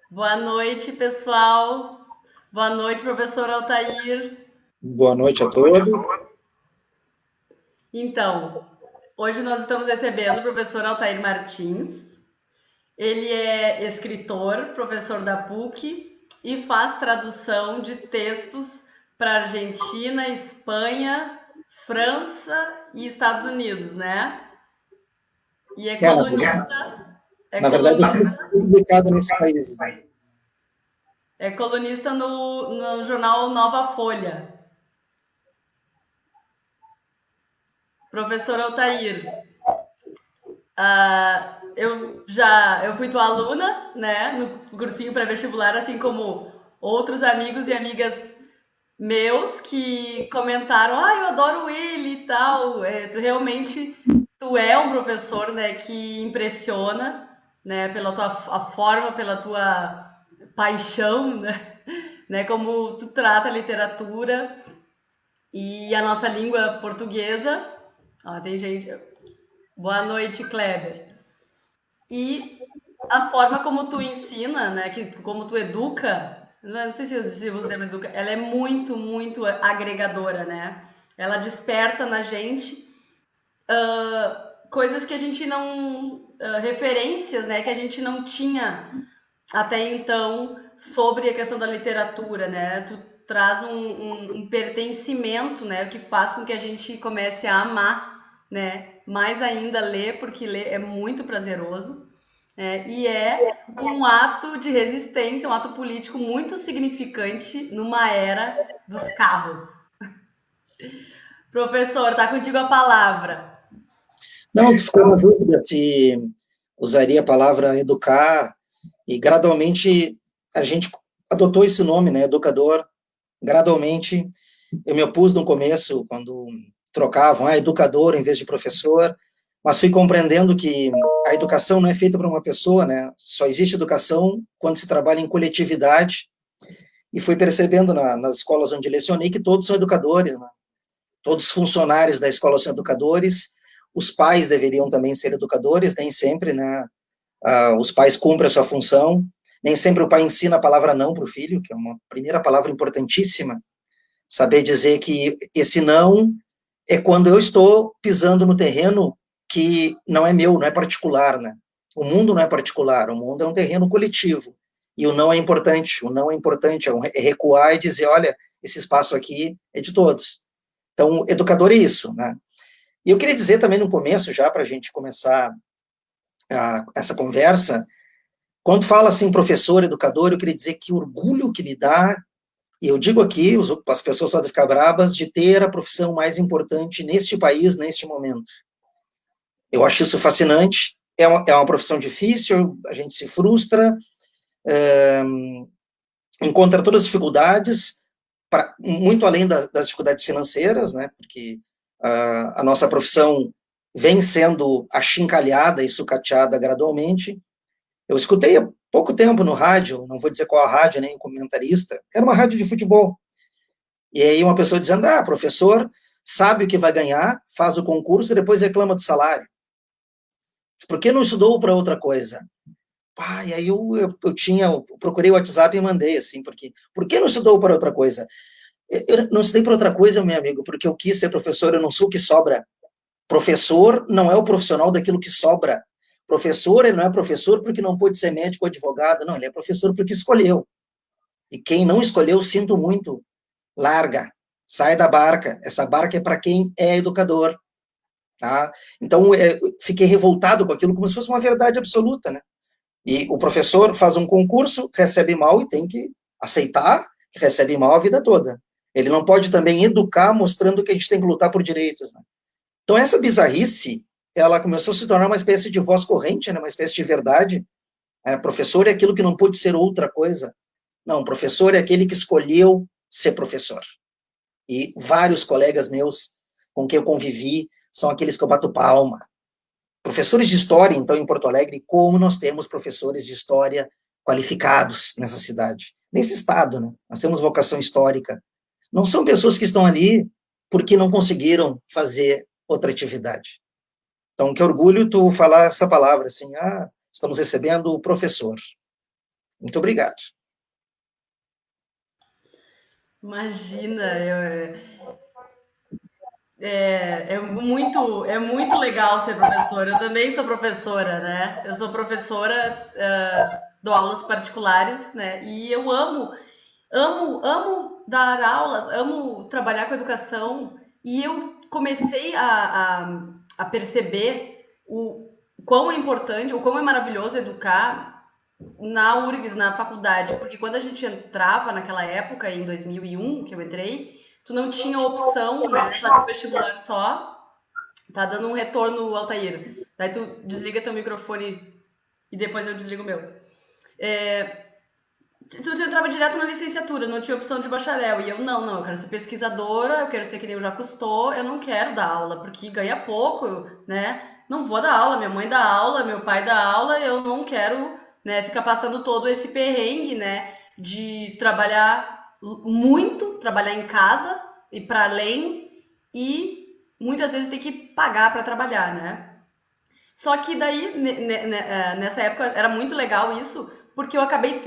Boa noite, pessoal. Boa noite, professor Altair. Boa noite a todos. Então, hoje nós estamos recebendo o professor Altair Martins. Ele é escritor, professor da PUC e faz tradução de textos para Argentina, Espanha, França e Estados Unidos, né? E É, na verdade, é na verdade, eu colunista, fui publicado nesse país, né? é colunista no jornal Nova Folha. Professor Altair, eu fui tua aluna, né, no cursinho pré-vestibular, assim como outros amigos e amigas meus que comentaram, eu adoro ele e tal. Tu realmente, tu é um professor, né, que impressiona, né, pela tua a forma, pela tua paixão, né, como tu trata a literatura e a nossa língua portuguesa. Ó, tem gente. Boa noite, Kleber. E a forma como tu ensina, né, como tu educa, não sei se você lembra educa, ela é muito, muito agregadora, né? Ela desperta na gente coisas que a gente não, referências, né, que a gente não tinha até então sobre a questão da literatura, né? Tu traz um pertencimento, né, o que faz com que a gente comece a amar, né, mais ainda ler, porque ler é muito prazeroso. E é um ato de resistência, um ato político muito significante numa era dos carros. Professor, tá contigo a palavra. Não, tu ficou na dúvida se usaria a palavra educar, e gradualmente a gente adotou esse nome, né, educador. Gradualmente, eu me opus no começo, quando trocavam, educador em vez de professor, mas fui compreendendo que a educação não é feita para uma pessoa, né, só existe educação quando se trabalha em coletividade, e fui percebendo nas escolas onde lecionei que todos são educadores, né? Todos os funcionários da escola são educadores, os pais deveriam também ser educadores, nem sempre, né, os pais cumprem a sua função, nem sempre o pai ensina a palavra não para o filho, que é uma primeira palavra importantíssima, saber dizer que esse não é quando eu estou pisando no terreno que não é meu, não é particular, né? O mundo não é particular, o mundo é um terreno coletivo, e o não é importante, é recuar e dizer, olha, esse espaço aqui é de todos. Então, educador é isso, né? E eu queria dizer também no começo, já para a gente começar essa conversa, quando fala assim, professor, educador, eu queria dizer que orgulho que me dá, e eu digo aqui, as pessoas podem ficar brabas, de ter a profissão mais importante neste país, neste momento. Eu acho isso fascinante, é uma profissão difícil, a gente se frustra, é, encontra todas as dificuldades, muito além das dificuldades financeiras, né, porque a nossa profissão vem sendo achincalhada e sucateada gradualmente. Eu escutei há pouco tempo no rádio, não vou dizer qual a rádio, nem o comentarista, era uma rádio de futebol, e aí uma pessoa dizendo, professor sabe o que vai ganhar, faz o concurso e depois reclama do salário. Por que não estudou para outra coisa? E aí eu procurei o WhatsApp e mandei, assim, por que não estudou para outra coisa? Eu não estudei para outra coisa, meu amigo, porque eu quis ser professor, eu não sou o que sobra. Professor não é o profissional daquilo que sobra. Professor, ele não é professor porque não pôde ser médico ou advogado, não, ele é professor porque escolheu. E quem não escolheu, sinto muito, larga, sai da barca. Essa barca é para quem é educador, tá? Então, fiquei revoltado com aquilo como se fosse uma verdade absoluta, né? E o professor faz um concurso, recebe mal e tem que aceitar que recebe mal a vida toda. Ele não pode também educar mostrando que a gente tem que lutar por direitos, né? Então, essa bizarrice, ela começou a se tornar uma espécie de voz corrente, né? Uma espécie de verdade. Professor é aquilo que não pôde ser outra coisa. Não, professor é aquele que escolheu ser professor. E vários colegas meus com quem eu convivi são aqueles que eu bato palma. Professores de história, então, em Porto Alegre, como nós temos professores de história qualificados nessa cidade, nesse estado, né? Nós temos vocação histórica. Não são pessoas que estão ali porque não conseguiram fazer outra atividade. Então, que orgulho tu falar essa palavra, assim, estamos recebendo o professor. Muito obrigado. Imagina, é muito legal ser professora. Eu também sou professora, né? Eu sou professora, dou aulas particulares, né? E eu amo dar aulas, amo trabalhar com educação. E eu comecei a perceber o quão é importante, o quão é maravilhoso educar na URGS, na faculdade, porque quando a gente entrava naquela época, em 2001, que eu entrei, tu não tinha opção, né, fazer o vestibular só. Tá dando um retorno, Altair. Daí tu desliga teu microfone e depois eu desligo o meu. Tu entrava direto na licenciatura, não tinha opção de bacharel. E eu, não, eu quero ser pesquisadora, eu quero ser que nem o Jacques Cousteau, eu não quero dar aula, porque ganha pouco, né? Não vou dar aula, minha mãe dá aula, meu pai dá aula, eu não quero, né, ficar passando todo esse perrengue, né, de trabalhar muito, trabalhar em casa e para além, e muitas vezes ter que pagar para trabalhar, né? Só que daí, nessa época, era muito legal isso, porque eu acabei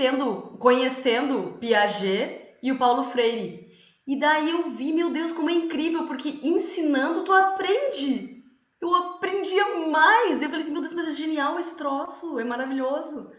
conhecendo Piaget e o Paulo Freire. E daí eu vi, meu Deus, como é incrível, porque ensinando tu aprende. Eu aprendia mais. Eu falei assim, meu Deus, mas é genial esse troço, é maravilhoso.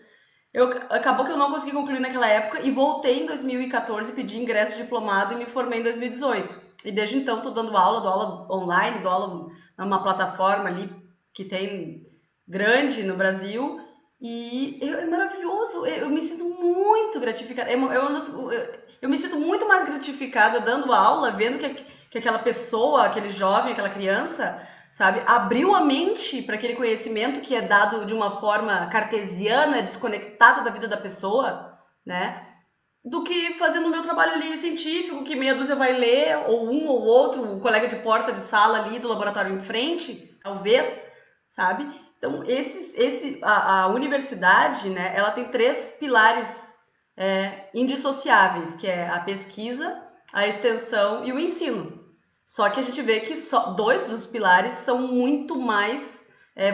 Acabou que eu não consegui concluir naquela época e voltei em 2014, pedi ingresso de diplomado e me formei em 2018. E desde então estou dou aula online, dou aula numa plataforma ali que tem grande no Brasil. E é maravilhoso, eu me sinto muito gratificada. Eu me sinto muito mais gratificada dando aula, vendo que aquela pessoa, aquele jovem, aquela criança, sabe, abriu a mente para aquele conhecimento que é dado de uma forma cartesiana, desconectada da vida da pessoa, né? Do que fazendo o meu trabalho ali científico, que meia dúzia vai ler, ou um ou outro, o colega de porta de sala ali do laboratório em frente, talvez, sabe? Então, a universidade, né, ela tem 3 pilares indissociáveis, que é a pesquisa, a extensão e o ensino. Só que a gente vê que só 2 dos pilares são muito mais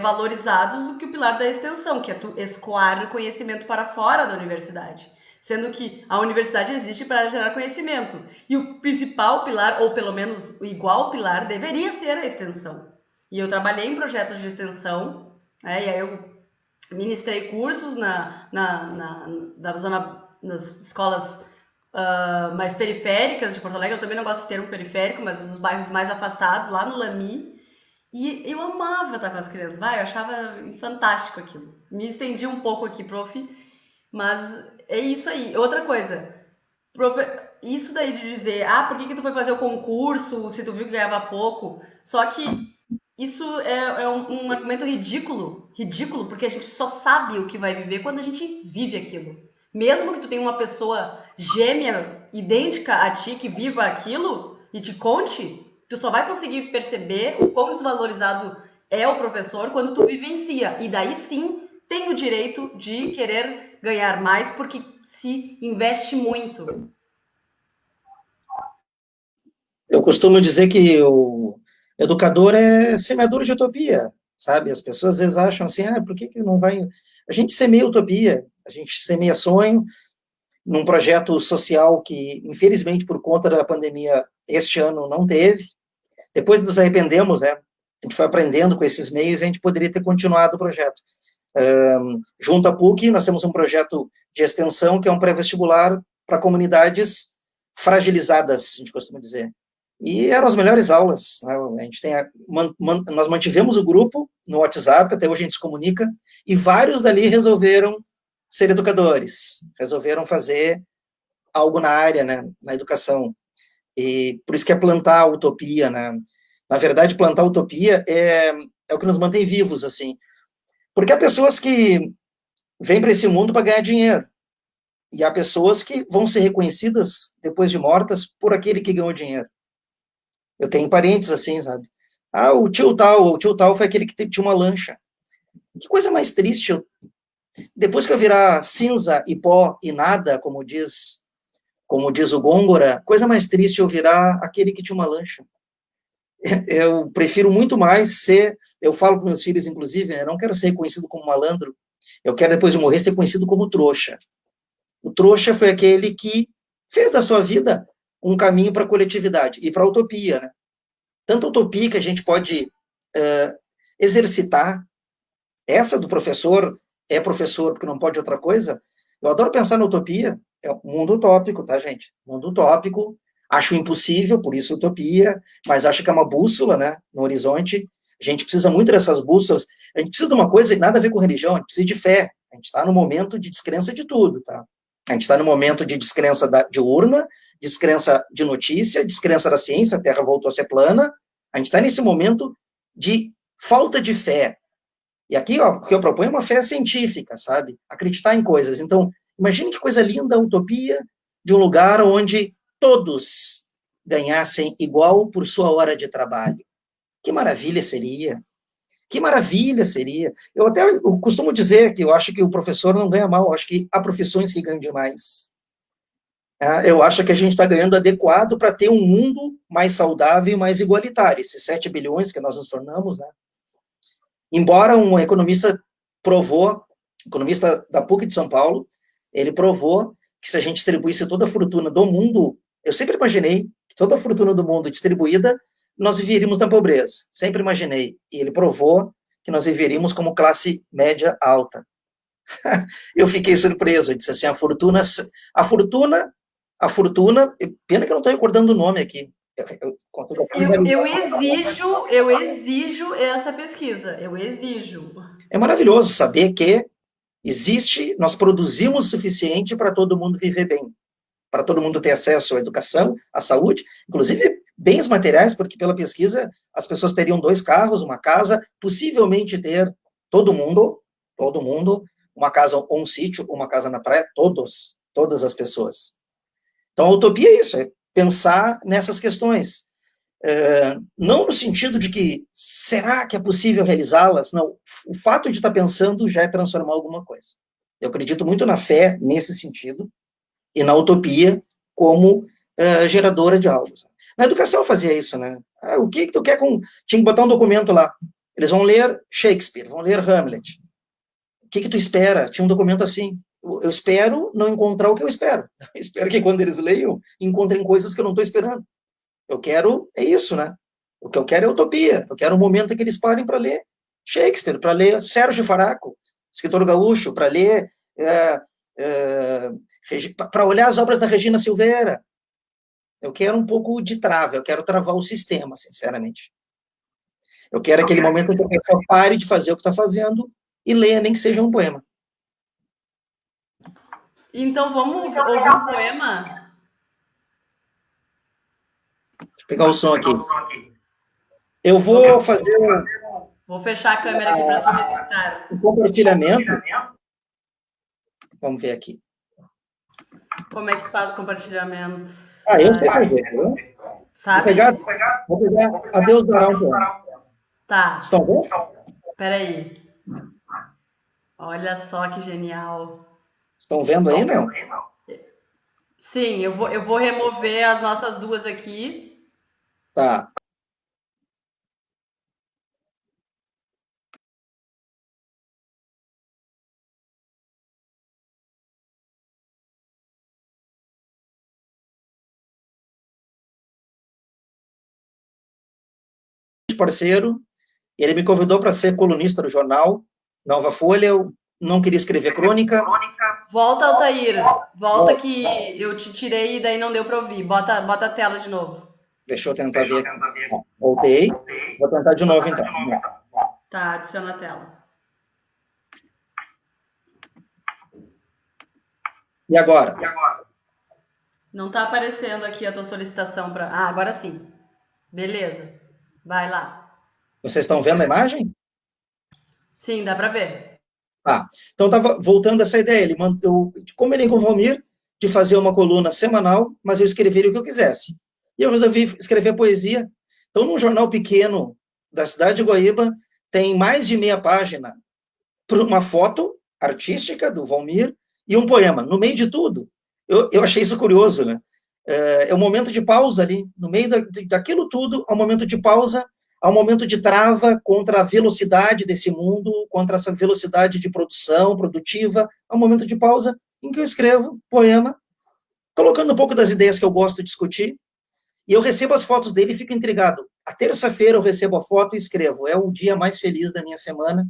valorizados do que o pilar da extensão, que é tu escoar o conhecimento para fora da universidade. Sendo que a universidade existe para gerar conhecimento. E o principal pilar, ou pelo menos o igual pilar, deveria ser a extensão. E eu trabalhei em projetos de extensão, e aí eu ministrei cursos na zona, nas escolas mais periféricas de Porto Alegre. Eu também não gosto de termo periférico, mas nos bairros mais afastados, lá no Lami. E eu amava estar com as crianças, eu achava fantástico aquilo. Me estendi um pouco aqui, prof, mas é isso aí. Outra coisa, prof, isso daí de dizer, por que tu foi fazer o concurso se tu viu que ganhava pouco? Só que isso é um argumento ridículo, porque a gente só sabe o que vai viver quando a gente vive aquilo. Mesmo que tu tenha uma pessoa gêmea, idêntica a ti, que viva aquilo e te conte, tu só vai conseguir perceber o quão desvalorizado é o professor quando tu vivencia. E daí sim tem o direito de querer ganhar mais, porque se investe muito. Eu costumo dizer que o educador é semeador de utopia, sabe? As pessoas às vezes acham assim, por que não vai... A gente semeia utopia, a gente semeia sonho, num projeto social que, infelizmente, por conta da pandemia, este ano não teve. Depois nos arrependemos, né? A gente foi aprendendo com esses meios e a gente poderia ter continuado o projeto. Junto à PUC, nós temos um projeto de extensão que é um pré-vestibular para comunidades fragilizadas, a gente costuma dizer. E eram as melhores aulas, né? A gente nós mantivemos o grupo no WhatsApp, até hoje a gente se comunica, e vários dali resolveram ser educadores, resolveram fazer algo na área, né, na educação. E por isso que é plantar a utopia, né? Na verdade, plantar a utopia é o que nos mantém vivos, assim. Porque há pessoas que vêm para esse mundo para ganhar dinheiro. E há pessoas que vão ser reconhecidas depois de mortas por aquele que ganhou dinheiro. Eu tenho parentes assim, sabe? O tio tal foi aquele que tinha uma lancha. Que coisa mais triste. Depois que eu virar cinza e pó e nada, como diz o Gôngora, coisa mais triste eu virar aquele que tinha uma lancha. Eu prefiro muito mais eu falo para meus filhos, inclusive, eu não quero ser reconhecido como malandro, eu quero, depois de morrer, ser conhecido como trouxa. O trouxa foi aquele que fez da sua vida um caminho para a coletividade e para a utopia, né? Tanta utopia que a gente pode exercitar. Essa do professor é professor porque não pode outra coisa. Eu adoro pensar na utopia. É um mundo utópico, tá, gente? Mundo utópico. Acho impossível, por isso utopia, mas acho que é uma bússola, né, no horizonte. A gente precisa muito dessas bússolas. A gente precisa de uma coisa, nada a ver com religião, a gente precisa de fé. A gente está no momento de descrença de tudo, tá? A gente está no momento de descrença de urna, descrença de notícia, descrença da ciência, a Terra voltou a ser plana. A gente está nesse momento de falta de fé. E aqui, ó, o que eu proponho é uma fé científica, sabe? Acreditar em coisas. Então, imagine que coisa linda a utopia de um lugar onde todos ganhassem igual por sua hora de trabalho. Que maravilha seria! Que maravilha seria! Eu costumo dizer que eu acho que o professor não ganha mal, eu acho que há profissões que ganham demais. Eu acho que a gente está ganhando adequado para ter um mundo mais saudável e mais igualitário. Esses 7 bilhões que nós nos tornamos, né? Embora um economista da PUC de São Paulo, ele provou que se a gente distribuísse toda a fortuna do mundo, eu sempre imaginei que toda a fortuna do mundo distribuída, nós viveríamos na pobreza. Sempre imaginei. E ele provou que nós viveríamos como classe média alta. Eu fiquei surpreso. Eu disse assim, a fortuna, pena que eu não estou recordando o nome aqui. Eu exijo essa pesquisa. Eu exijo. É maravilhoso saber que nós produzimos o suficiente para todo mundo viver bem, para todo mundo ter acesso à educação, à saúde, inclusive bens materiais, porque pela pesquisa as pessoas teriam 2 carros, uma casa, possivelmente ter todo mundo, uma casa ou um sítio, uma casa na praia, todas as pessoas. Então a utopia é isso, é pensar nessas questões. Não no sentido de que, será que é possível realizá-las? Não, o fato de estar pensando já é transformar alguma coisa. Eu acredito muito na fé nesse sentido, e na utopia como geradora de algo. Na educação eu fazia isso, né? O que tu quer com... Tinha que botar um documento lá. Eles vão ler Shakespeare, vão ler Hamlet. O que tu espera? Tinha um documento assim. Eu espero não encontrar o que eu espero. Eu espero que quando eles leiam, encontrem coisas que eu não estou esperando. É isso, né? O que eu quero é utopia. Eu quero um momento em que eles parem para ler Shakespeare, para ler Sérgio Faraco, escritor gaúcho, para ler... para olhar as obras da Regina Silveira. Eu quero um pouco de trava, eu quero travar o sistema, sinceramente. Eu quero aquele momento em que a pessoa pare de fazer o que está fazendo e leia, nem que seja um poema. Então, vamos ouvir um poema? Deixa eu pegar o som aqui. Eu vou fazer... Vou fechar a câmera aqui para tu recitar. Um compartilhamento. Vamos ver aqui. Como é que faz compartilhamento? Eu sei fazer, viu? Sabe? Vou pegar a Deus dará um poema. Tá. Estão vendo? Peraí. Olha só que genial. Estão vendo aí, não? Sim, eu vou remover as nossas duas aqui. Tá. Parceiro, ele me convidou para ser colunista do jornal Nova Folha. Eu não queria escrever crônica. Volta, Altair. Volta que eu te tirei e daí não deu para ouvir. Bota a tela de novo. Deixa eu tentar ver. Voltei. Vou tentar de novo, então. Tá, adiciona a tela. E agora? Não está aparecendo aqui a tua solicitação para... agora sim. Beleza. Vai lá. Vocês estão vendo a imagem? Sim, dá para ver. Então estava voltando essa ideia. Eu combinei com o Valmir de fazer uma coluna semanal, mas eu escreveria o que eu quisesse. E eu resolvi escrever poesia. Então, num jornal pequeno da cidade de Guaíba, tem mais de meia página para uma foto artística do Valmir e um poema, no meio de tudo. Eu achei isso curioso, né? É um momento de pausa ali, no meio daquilo tudo, há um momento de pausa, há um momento de trava contra a velocidade desse mundo, contra essa velocidade de produção, produtiva, há um momento de pausa, em que eu escrevo poema, colocando um pouco das ideias que eu gosto de discutir, e eu recebo as fotos dele e fico intrigado. A terça-feira eu recebo a foto e escrevo. É o dia mais feliz da minha semana.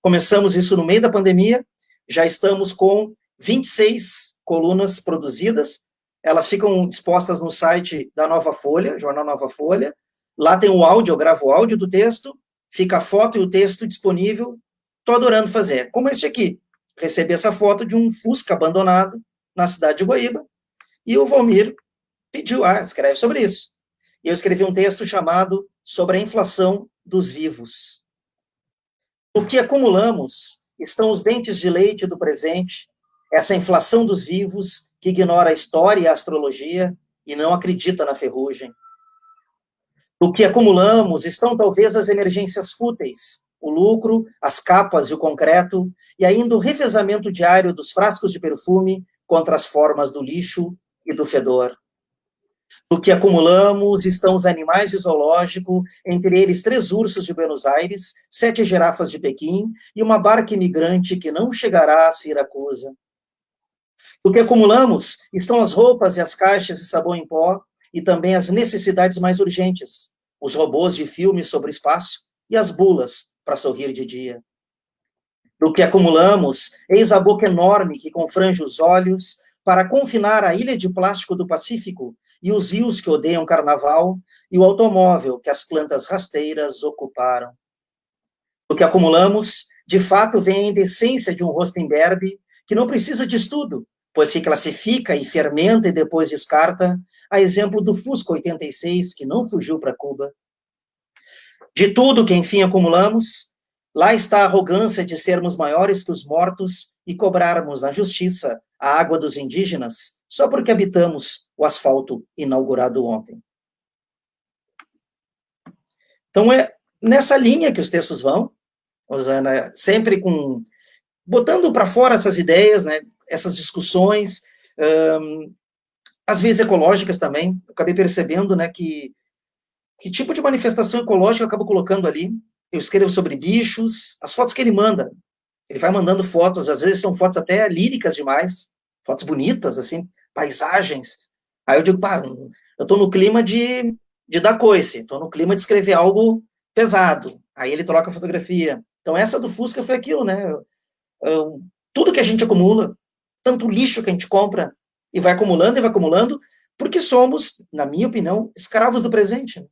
Começamos isso no meio da pandemia, já estamos com 26 colunas produzidas, elas ficam dispostas no site da Nova Folha, Jornal Nova Folha. Lá tem o áudio, eu gravo o áudio do texto, fica a foto e o texto disponível. Estou adorando fazer. Como este aqui. Recebi essa foto de um Fusca abandonado na cidade de Guaíba, e o Valmir pediu, escreve sobre isso. E eu escrevi um texto chamado Sobre a Inflação dos Vivos. O que acumulamos estão os dentes de leite do presente, essa inflação dos vivos que ignora a história e a astrologia e não acredita na ferrugem. O que acumulamos estão talvez as emergências fúteis, o lucro, as capas e o concreto, e ainda o revezamento diário dos frascos de perfume contra as formas do lixo e do fedor. Do que acumulamos estão os animais de zoológico, entre eles 3 ursos de Buenos Aires, 7 girafas de Pequim e uma barca imigrante que não chegará a Siracusa. Do que acumulamos estão as roupas e as caixas de sabão em pó e também as necessidades mais urgentes, os robôs de filmes sobre o espaço e as bulas para sorrir de dia. Do que acumulamos, eis a boca enorme que confrange os olhos para confinar a ilha de plástico do Pacífico e os rios que odeiam carnaval, e o automóvel que as plantas rasteiras ocuparam. O que acumulamos, de fato, vem a indecência de um rosto imberbe, que não precisa de estudo, pois se classifica e fermenta e depois descarta, a exemplo do Fusca 86, que não fugiu para Cuba. De tudo que, enfim, acumulamos, lá está a arrogância de sermos maiores que os mortos e cobrarmos na justiça a água dos indígenas só porque habitamos o asfalto inaugurado ontem. Então, é nessa linha que os textos vão, Rosana, sempre botando para fora essas ideias, né, essas discussões, às vezes ecológicas também. Eu acabei percebendo, né, que tipo de manifestação ecológica eu acabo colocando ali. Eu escrevo sobre bichos, as fotos que ele manda. Ele vai mandando fotos, às vezes são fotos até líricas demais, fotos bonitas, assim, paisagens. Aí eu digo, eu estou no clima de dar coice, estou no clima de escrever algo pesado. Aí ele troca a fotografia. Então essa do Fusca foi aquilo, né? Tudo que a gente acumula, tanto lixo que a gente compra, e vai acumulando, porque somos, na minha opinião, escravos do presente.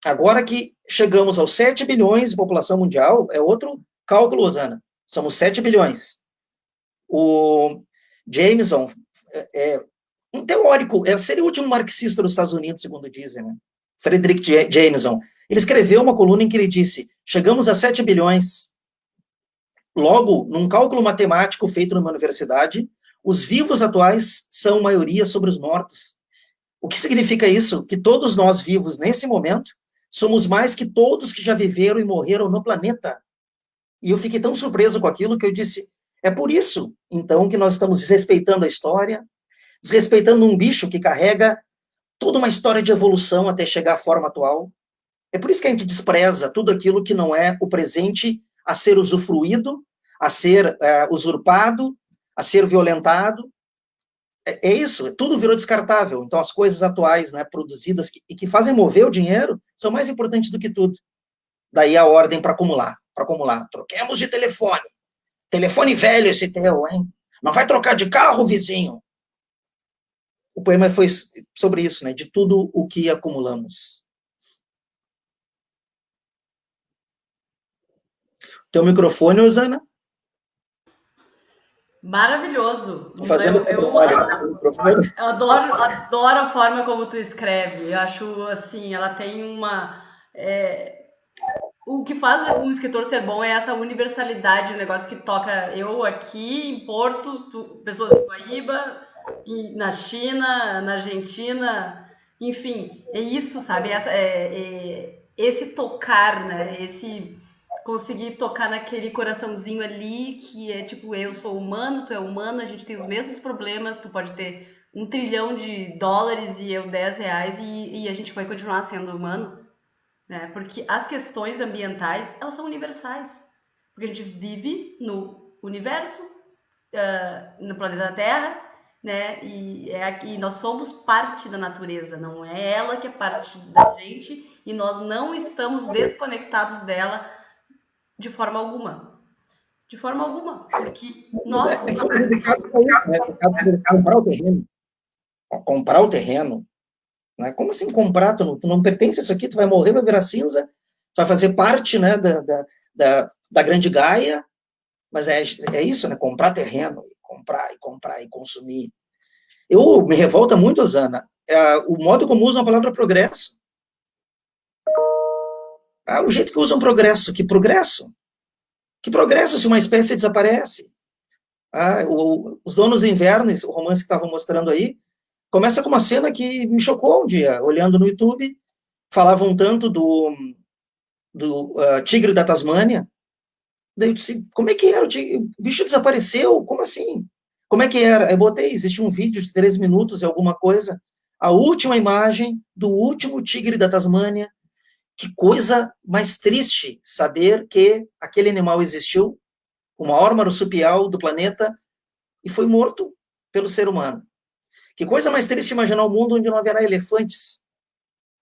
Agora que chegamos aos 7 bilhões de população mundial, é outro cálculo, Rosana. Somos 7 bilhões. O Jameson um teórico, seria o último marxista dos Estados Unidos, segundo dizem, né? Frederick Jameson. Ele escreveu uma coluna em que ele disse, chegamos a 7 bilhões. Logo, num cálculo matemático feito numa universidade, os vivos atuais são maioria sobre os mortos. O que significa isso? Que todos nós vivos nesse momento somos mais que todos que já viveram e morreram no planeta. E eu fiquei tão surpreso com aquilo que eu disse, é por isso, então, que nós estamos desrespeitando a história, desrespeitando um bicho que carrega toda uma história de evolução até chegar à forma atual. É por isso que a gente despreza tudo aquilo que não é o presente a ser usufruído, a ser usurpado, a ser violentado. É isso, tudo virou descartável. Então, as coisas atuais, né, produzidas e que fazem mover o dinheiro, são mais importantes do que tudo. Daí a ordem para acumular. Troquemos de telefone. Telefone velho esse teu, hein? Não vai trocar de carro, vizinho? O poema foi sobre isso, né? De tudo o que acumulamos. Teu microfone, Rosana? Maravilhoso. Eu adoro a forma como tu escreve. Eu acho assim, ela tem uma. O que faz um escritor ser bom é essa universalidade, o negócio que toca eu aqui em Porto, pessoas em Guaíba, na China, na Argentina, enfim, é isso, sabe? Esse tocar, né? Esse conseguir tocar naquele coraçãozinho ali que é tipo, eu sou humano, tu é humano, a gente tem os mesmos problemas, tu pode ter 1 trilhão de dólares e eu 10 reais e a gente vai continuar sendo humano. Né? Porque as questões ambientais, elas são universais. Porque a gente vive no universo, no planeta Terra, né? E nós somos parte da natureza, não é ela que é parte da gente, e nós não estamos desconectados dela de forma alguma. De forma alguma, porque nós... O Ricardo falou, né? O Ricardo falou, comprar o terreno. Comprar o terreno, né? Como assim comprar? Tu não pertence a isso aqui, tu vai morrer, vai virar cinza, tu vai fazer parte, né, da grande Gaia, mas é isso, né? Comprar terreno, comprar e consumir. Eu me revolta muito, Zana, o modo como usam a palavra progresso. O jeito que usam progresso. Que progresso? Que progresso se uma espécie desaparece? Os Donos do Inverno, o romance que estavam mostrando aí, começa com uma cena que me chocou um dia, olhando no YouTube, falavam tanto do tigre da Tasmânia, daí eu disse, como é que era? O bicho desapareceu, como assim? Como é que era? Eu botei, existe um vídeo de 3 minutos e alguma coisa, a última imagem do último tigre da Tasmânia. Que coisa mais triste saber que aquele animal existiu, o maior marsupial do planeta, e foi morto pelo ser humano. Que coisa mais triste imaginar um mundo onde não haverá elefantes.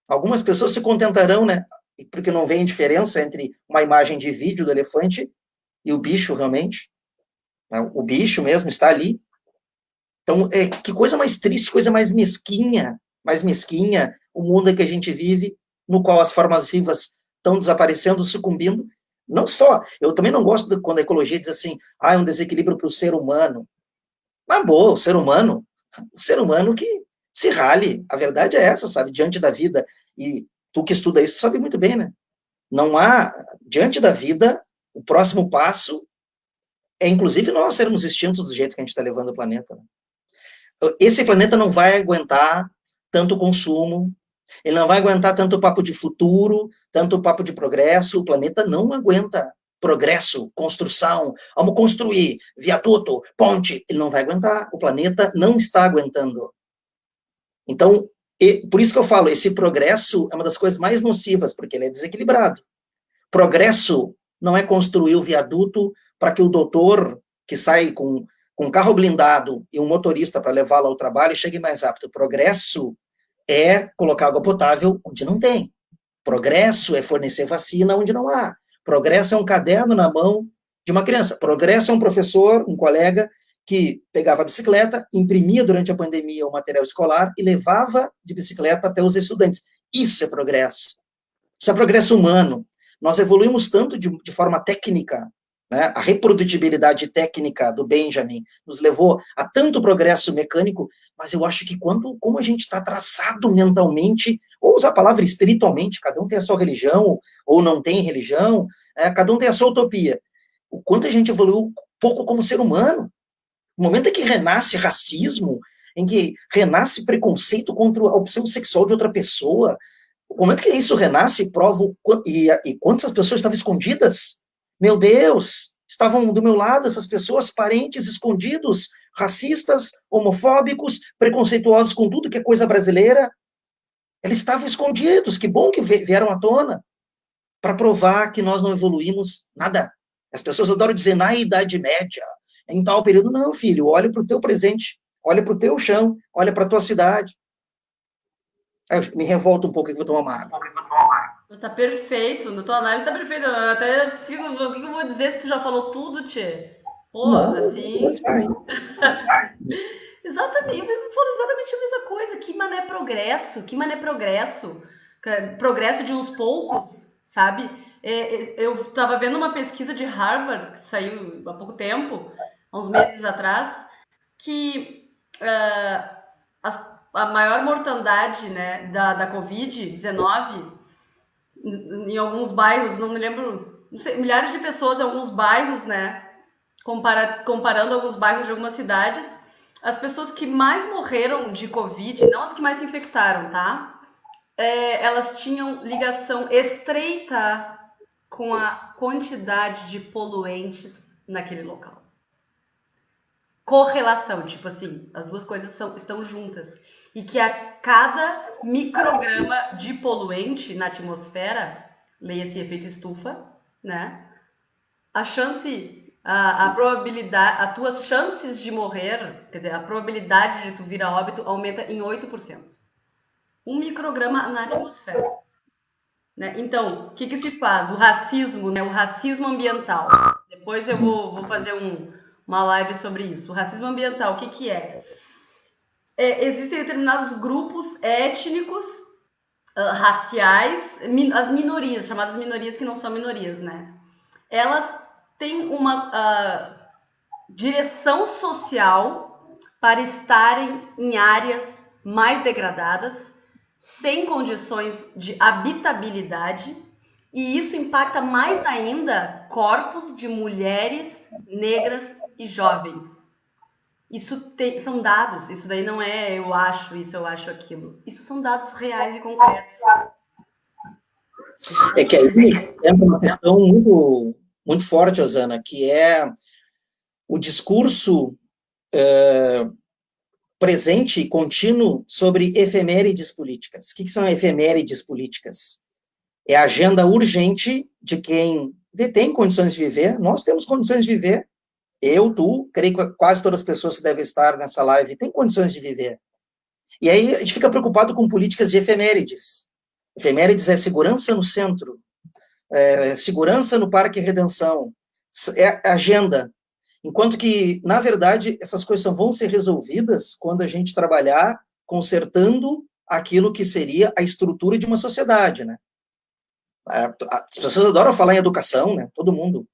Algumas pessoas se contentarão, né? Porque não vê diferença entre uma imagem de vídeo do elefante e o bicho realmente. O bicho mesmo está ali. Então, que coisa mais triste, coisa mais mesquinha o mundo em que a gente vive, no qual as formas vivas estão desaparecendo, sucumbindo. Não só, eu também não gosto quando a ecologia diz assim, é um desequilíbrio para o ser humano. Na boa, o ser humano que se rale, a verdade é essa, sabe, diante da vida, e tu que estuda isso, tu sabe muito bem, né? Não há, diante da vida, o próximo passo é, inclusive, nós sermos extintos do jeito que a gente está levando o planeta, né? Esse planeta não vai aguentar tanto consumo, ele não vai aguentar tanto papo de futuro, tanto papo de progresso, o planeta não aguenta progresso, construção, vamos construir viaduto, ponte, ele não vai aguentar, o planeta não está aguentando. Então, por isso que eu falo, esse progresso é uma das coisas mais nocivas, porque ele é desequilibrado. Progresso não é construir o viaduto para que o doutor que sai com um carro blindado e um motorista para levá-lo ao trabalho chegue mais rápido. Progresso é colocar água potável onde não tem. Progresso é fornecer vacina onde não há. Progresso é um caderno na mão de uma criança. Progresso é um professor, um colega, que pegava a bicicleta, imprimia durante a pandemia o material escolar e levava de bicicleta até os estudantes. Isso é progresso. Isso é progresso humano. Nós evoluímos tanto de forma técnica, né? A reprodutibilidade técnica do Benjamin nos levou a tanto progresso mecânico, mas eu acho que como a gente está traçado mentalmente, ou usar a palavra espiritualmente, cada um tem a sua religião, ou não tem religião, cada um tem a sua utopia. O quanto a gente evoluiu pouco como ser humano. No momento em que renasce racismo, em que renasce preconceito contra a opção sexual de outra pessoa, o momento que isso renasce, prova e quantas pessoas estavam escondidas. Meu Deus, estavam do meu lado essas pessoas, parentes escondidos, racistas, homofóbicos, preconceituosos com tudo que é coisa brasileira. Eles estavam escondidos, que bom que vieram à tona, para provar que nós não evoluímos nada. As pessoas adoram dizer, na Idade Média, em tal período, não, filho, olha para o teu presente, olha para o teu chão, olha para a tua cidade. Eu me revolto um pouco que vou tomar uma água. Tá perfeito, na tua análise tá perfeito. Eu até fico, o que eu vou dizer se tu já falou tudo, tchê? Pô, Não, assim. sai. Exatamente, eu falo exatamente a mesma coisa. Que mané progresso? Que mané progresso? Progresso de uns poucos, sabe? Eu tava vendo uma pesquisa de Harvard, que saiu há pouco tempo, há uns meses atrás, que a maior mortandade, né, da Covid-19 em alguns bairros, não me lembro, não sei, milhares de pessoas em alguns bairros, né? Comparando alguns bairros de algumas cidades, as pessoas que mais morreram de Covid, não as que mais se infectaram, tá? Elas tinham ligação estreita com a quantidade de poluentes naquele local. Correlação, tipo assim, as duas coisas estão juntas. E que a cada micrograma de poluente na atmosfera, leia-se efeito estufa, né? A chance a probabilidade, as tuas chances de morrer, quer dizer, a probabilidade de tu vir a óbito aumenta em 8%. 1 micrograma na atmosfera. Né? Então, o que se faz? O racismo, né? O racismo ambiental. Depois eu vou fazer uma live sobre isso. O racismo ambiental, o que é? Existem determinados grupos étnicos, raciais, as minorias, chamadas minorias que não são minorias, né? Elas têm uma direção social para estarem em áreas mais degradadas, sem condições de habitabilidade, e isso impacta mais ainda corpos de mulheres negras e jovens. Isso são dados, isso daí não é eu acho isso, eu acho aquilo. Isso são dados reais e concretos. É que aí entra uma questão muito, muito forte, Osana, que é o discurso presente e contínuo sobre efemérides políticas. O que são efemérides políticas? É a agenda urgente de quem detém condições de viver. Nós temos condições de viver. Eu, tu, creio que quase todas as pessoas que devem estar nessa live têm condições de viver. E aí a gente fica preocupado com políticas de efemérides. Efemérides é segurança no centro, segurança no Parque Redenção, é agenda. Enquanto que, na verdade, essas coisas só vão ser resolvidas quando a gente trabalhar consertando aquilo que seria a estrutura de uma sociedade, né? As pessoas adoram falar em educação, né? Todo mundo.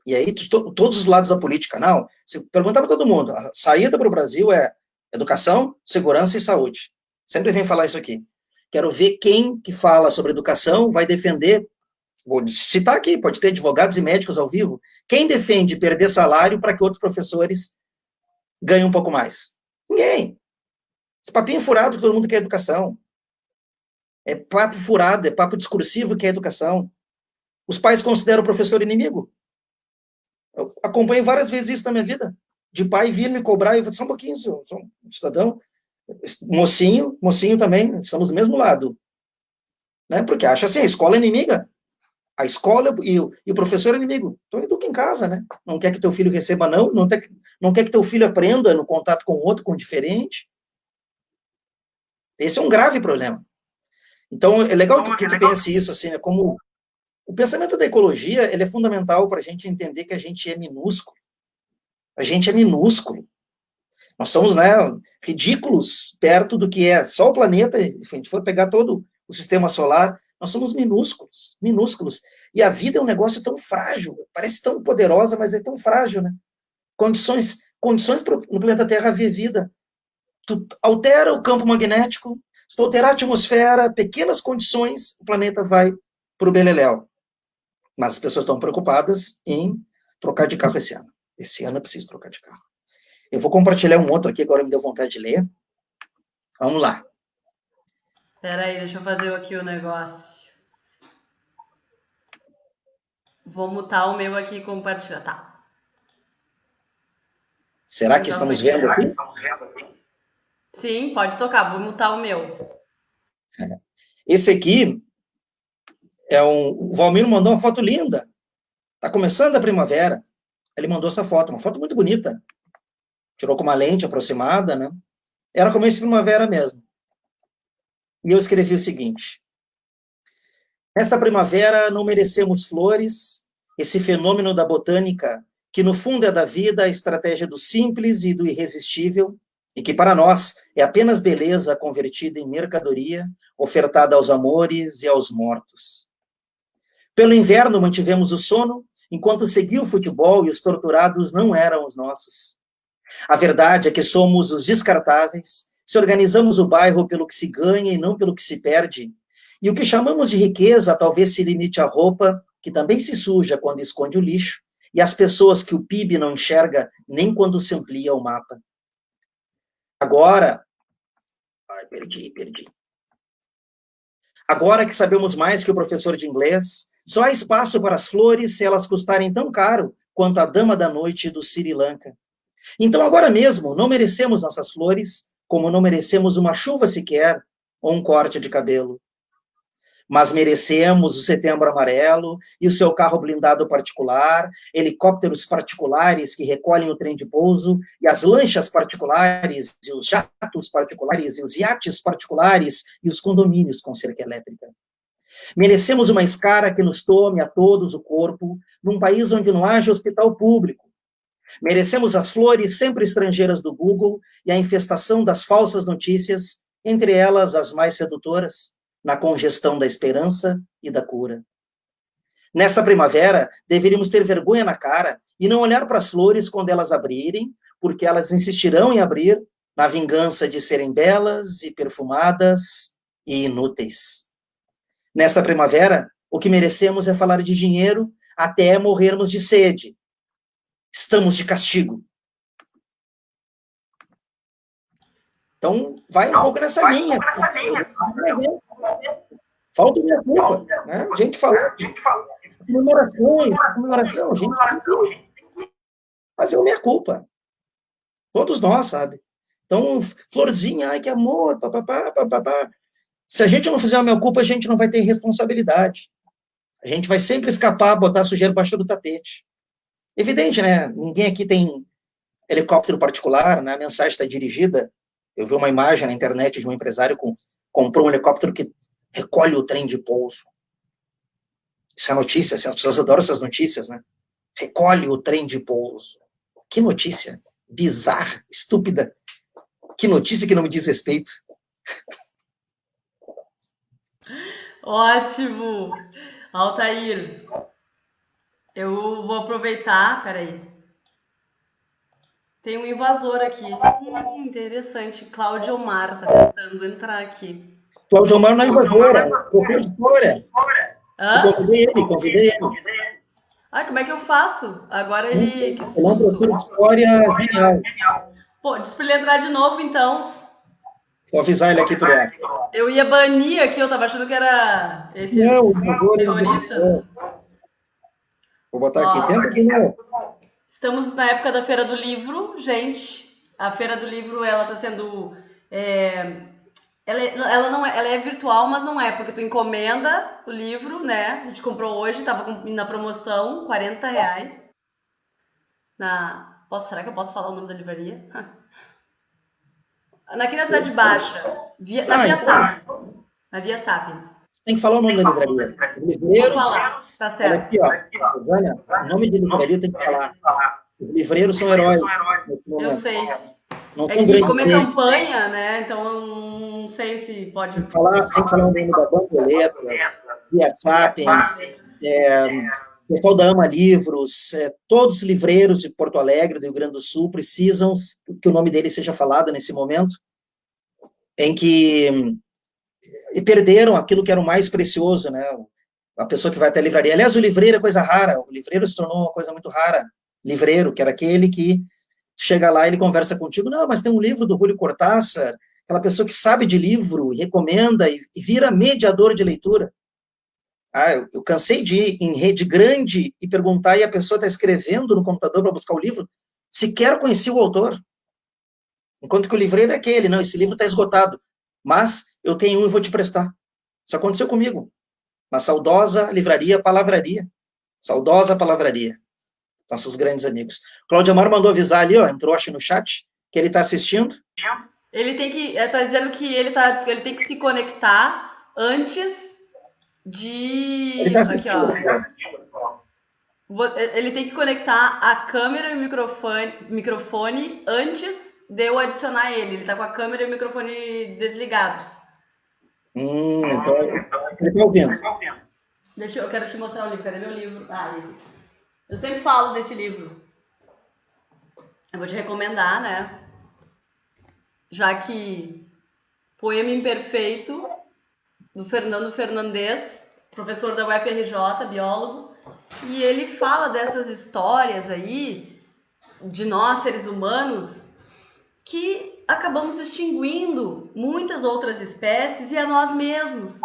E aí, todos os lados da política, não. Se perguntar para todo mundo, a saída para o Brasil é educação, segurança e saúde. Sempre vem falar isso aqui. Quero ver quem que fala sobre educação vai defender, vou citar aqui, pode ter advogados e médicos ao vivo, quem defende perder salário para que outros professores ganhem um pouco mais? Ninguém. Esse papinho furado que todo mundo quer educação. É papo furado, é papo discursivo que é educação. Os pais consideram o professor inimigo. Eu acompanho várias vezes isso na minha vida. De pai vir me cobrar, eu vou só um pouquinho, sou um cidadão, mocinho também, estamos do mesmo lado. Né? Porque acha assim, a escola é inimiga. A escola e o professor é inimigo. Então educa em casa, né? Não quer que teu filho receba não quer que teu filho aprenda no contato com o outro, com o diferente. Esse é um grave problema. Então, é legal que tu pense isso, assim, né, como o pensamento da ecologia, ele é fundamental para a gente entender que a gente é minúsculo. A gente é minúsculo. Nós somos, né, ridículos perto do que é só o planeta. Se a gente for pegar todo o sistema solar, nós somos minúsculos, minúsculos. E a vida é um negócio tão frágil, parece tão poderosa, mas é tão frágil, né? Condições no planeta Terra haver vida. Tu altera o campo magnético, se tu alterar a atmosfera, pequenas condições, o planeta vai para o beleléu. Mas as pessoas estão preocupadas em trocar de carro esse ano. Esse ano eu preciso trocar de carro. Eu vou compartilhar um outro aqui, agora me deu vontade de ler. Vamos lá. Espera aí, deixa eu fazer aqui o negócio. Vou mutar o meu aqui e compartilhar. Tá. Será que estamos vendo aqui? Sim, pode tocar. Vou mutar o meu. Esse aqui é o Valmir mandou uma foto linda. Tá começando a primavera. Ele mandou essa foto, uma foto muito bonita. Tirou com uma lente aproximada, né? Era começo de primavera mesmo. E eu escrevi o seguinte: nesta primavera não merecemos flores, esse fenômeno da botânica, que no fundo é da vida a estratégia do simples e do irresistível, e que para nós é apenas beleza convertida em mercadoria, ofertada aos amores e aos mortos. Pelo inverno mantivemos o sono, enquanto seguia o futebol e os torturados não eram os nossos. A verdade é que somos os descartáveis, se organizamos o bairro pelo que se ganha e não pelo que se perde, e o que chamamos de riqueza talvez se limite à roupa, que também se suja quando esconde o lixo, e às pessoas que o PIB não enxerga nem quando se amplia o mapa. Agora... Ai, perdi. Agora que sabemos mais que o professor de inglês, só há espaço para as flores se elas custarem tão caro quanto a dama da noite do Sri Lanka. Então, agora mesmo, não merecemos nossas flores, como não merecemos uma chuva sequer ou um corte de cabelo. mas merecemos o Setembro Amarelo e o seu carro blindado particular, helicópteros particulares que recolhem o trem de pouso, e as lanchas particulares, e os jatos particulares, e os iates particulares, e os condomínios com cerca elétrica. Merecemos uma escara que nos tome a todos o corpo, num país onde não haja hospital público. Merecemos as flores sempre estrangeiras do Google e a infestação das falsas notícias, entre elas as mais sedutoras, na congestão da esperança e da cura. Nesta primavera, deveríamos ter vergonha na cara e não olhar para as flores quando elas abrirem, porque elas insistirão em abrir na vingança de serem belas e perfumadas e inúteis. Nesta primavera, o que merecemos é falar de dinheiro até morrermos de sede. Estamos de castigo. Então, vai um pouco nessa linha. Falta minha culpa, né? A gente falou de comemoração, a gente fazer a minha culpa. Todos nós, sabe? Então, florzinha, ai que amor, papapá, papapá. Se a gente não fizer a minha culpa, a gente não vai ter responsabilidade. A gente vai sempre escapar, botar sujeira embaixo do tapete. Evidente, né? Ninguém aqui tem helicóptero particular, né? A mensagem está dirigida. Eu vi uma imagem na internet de um empresário que comprou um helicóptero que recolhe o trem de pouso. Isso é notícia, as pessoas adoram essas notícias, né? Recolhe o trem de pouso. Que notícia bizarra, estúpida. Que notícia que não me diz respeito. Ótimo! Altair, eu vou aproveitar, peraí. Tem um invasor aqui. Interessante. Cláudio Omar tá tentando entrar aqui. Cláudio Omar não é invasora, professor de história. Hã? Convidei ele. Ah, como é que eu faço? Agora ele... Que Ele é um professor de história genial. Pô, diz pra ele entrar de novo, então. Vou avisar ele aqui por aí. Eu ia banir aqui, eu tava achando que era esses terroristas. Vou botar aqui, tenta de novo. Estamos na época da Feira do Livro, gente. A Feira do Livro, ela tá sendo... Ela é virtual, mas não é, porque tu encomenda o livro, né? A gente comprou hoje, tava na promoção, R$40. Será que eu posso falar o nome da livraria? Aqui na Cidade Baixa, na Via Sapiens. Na Via Sapiens. Tem que falar o nome da livraria. Os livreiros. Tá certo. Olha aqui, ó. Rosânia, o nome de livraria tem que falar. Os livreiros são heróis nesse momento. Eu sei. Não É que como é campanha, né? Então eu não sei se pode. Tem que falar o nome da Banco Letras, Via Sapiens, o pessoal da Ama Livros, todos os livreiros de Porto Alegre, do Rio Grande do Sul, precisam que o nome dele seja falado nesse momento, em que perderam aquilo que era o mais precioso, né? A pessoa que vai até a livraria. Aliás, o livreiro é coisa rara, o livreiro se tornou uma coisa muito rara. Livreiro, que era aquele que chega lá e ele conversa contigo, não, mas tem um livro do Júlio Cortázar, aquela pessoa que sabe de livro, e recomenda, e vira mediador de leitura. Eu cansei de ir em rede grande e perguntar, e a pessoa está escrevendo no computador para buscar o livro, sequer conhecia o autor. Enquanto que o livreiro é aquele, não, esse livro está esgotado, mas eu tenho um e vou te prestar. Isso aconteceu comigo, na saudosa livraria Palavraria. Saudosa Palavraria. Nossos grandes amigos. Cláudio Amaro mandou avisar ali, ó, entrou acho no chat, que ele está assistindo. Ele tem que, tá dizendo que ele tem que se conectar antes de... Ele tá assistindo. Aqui, ó. Ele tem que conectar a câmera e o microfone antes de eu adicionar ele. Ele tá com a câmera e o microfone desligados. Então ele tá ouvindo. Eu quero te mostrar o livro. Cadê meu livro? Esse. Eu sempre falo desse livro. Eu vou te recomendar, né? Já que Poema Imperfeito, do Fernando Fernandes, professor da UFRJ, biólogo, e ele fala dessas histórias aí de nós, seres humanos, que acabamos extinguindo muitas outras espécies e a nós mesmos.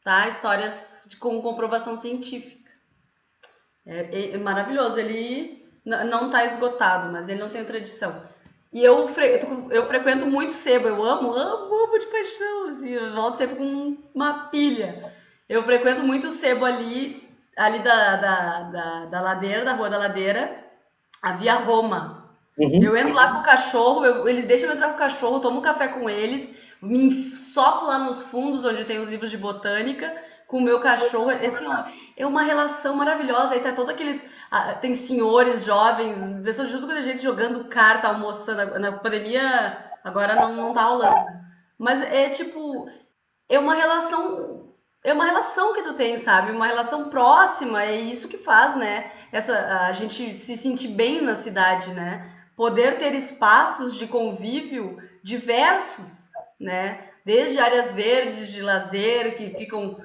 Tá? Histórias com comprovação científica. É maravilhoso, ele não está esgotado, mas ele não tem outra edição. E eu frequento muito sebo, eu amo de paixão, assim, eu volto sempre com uma pilha. Eu frequento muito o sebo ali da ladeira, da Rua da Ladeira, a Via Roma. Uhum. Eu entro lá com o cachorro, eles deixam eu entrar com o cachorro, tomo um café com eles, me soco lá nos fundos onde tem os livros de botânica, com o meu cachorro. É assim, ó, é uma relação maravilhosa. Aí tá todo aqueles. Tem senhores, jovens, pessoas de tudo quanto é gente jogando carta, almoçando. Na pandemia, agora não tá rolando. Mas é tipo, é uma relação. É uma relação que tu tem, sabe? Uma relação próxima, é isso que faz, né? A gente se sentir bem na cidade, né? Poder ter espaços de convívio diversos, né? Desde áreas verdes de lazer que ficam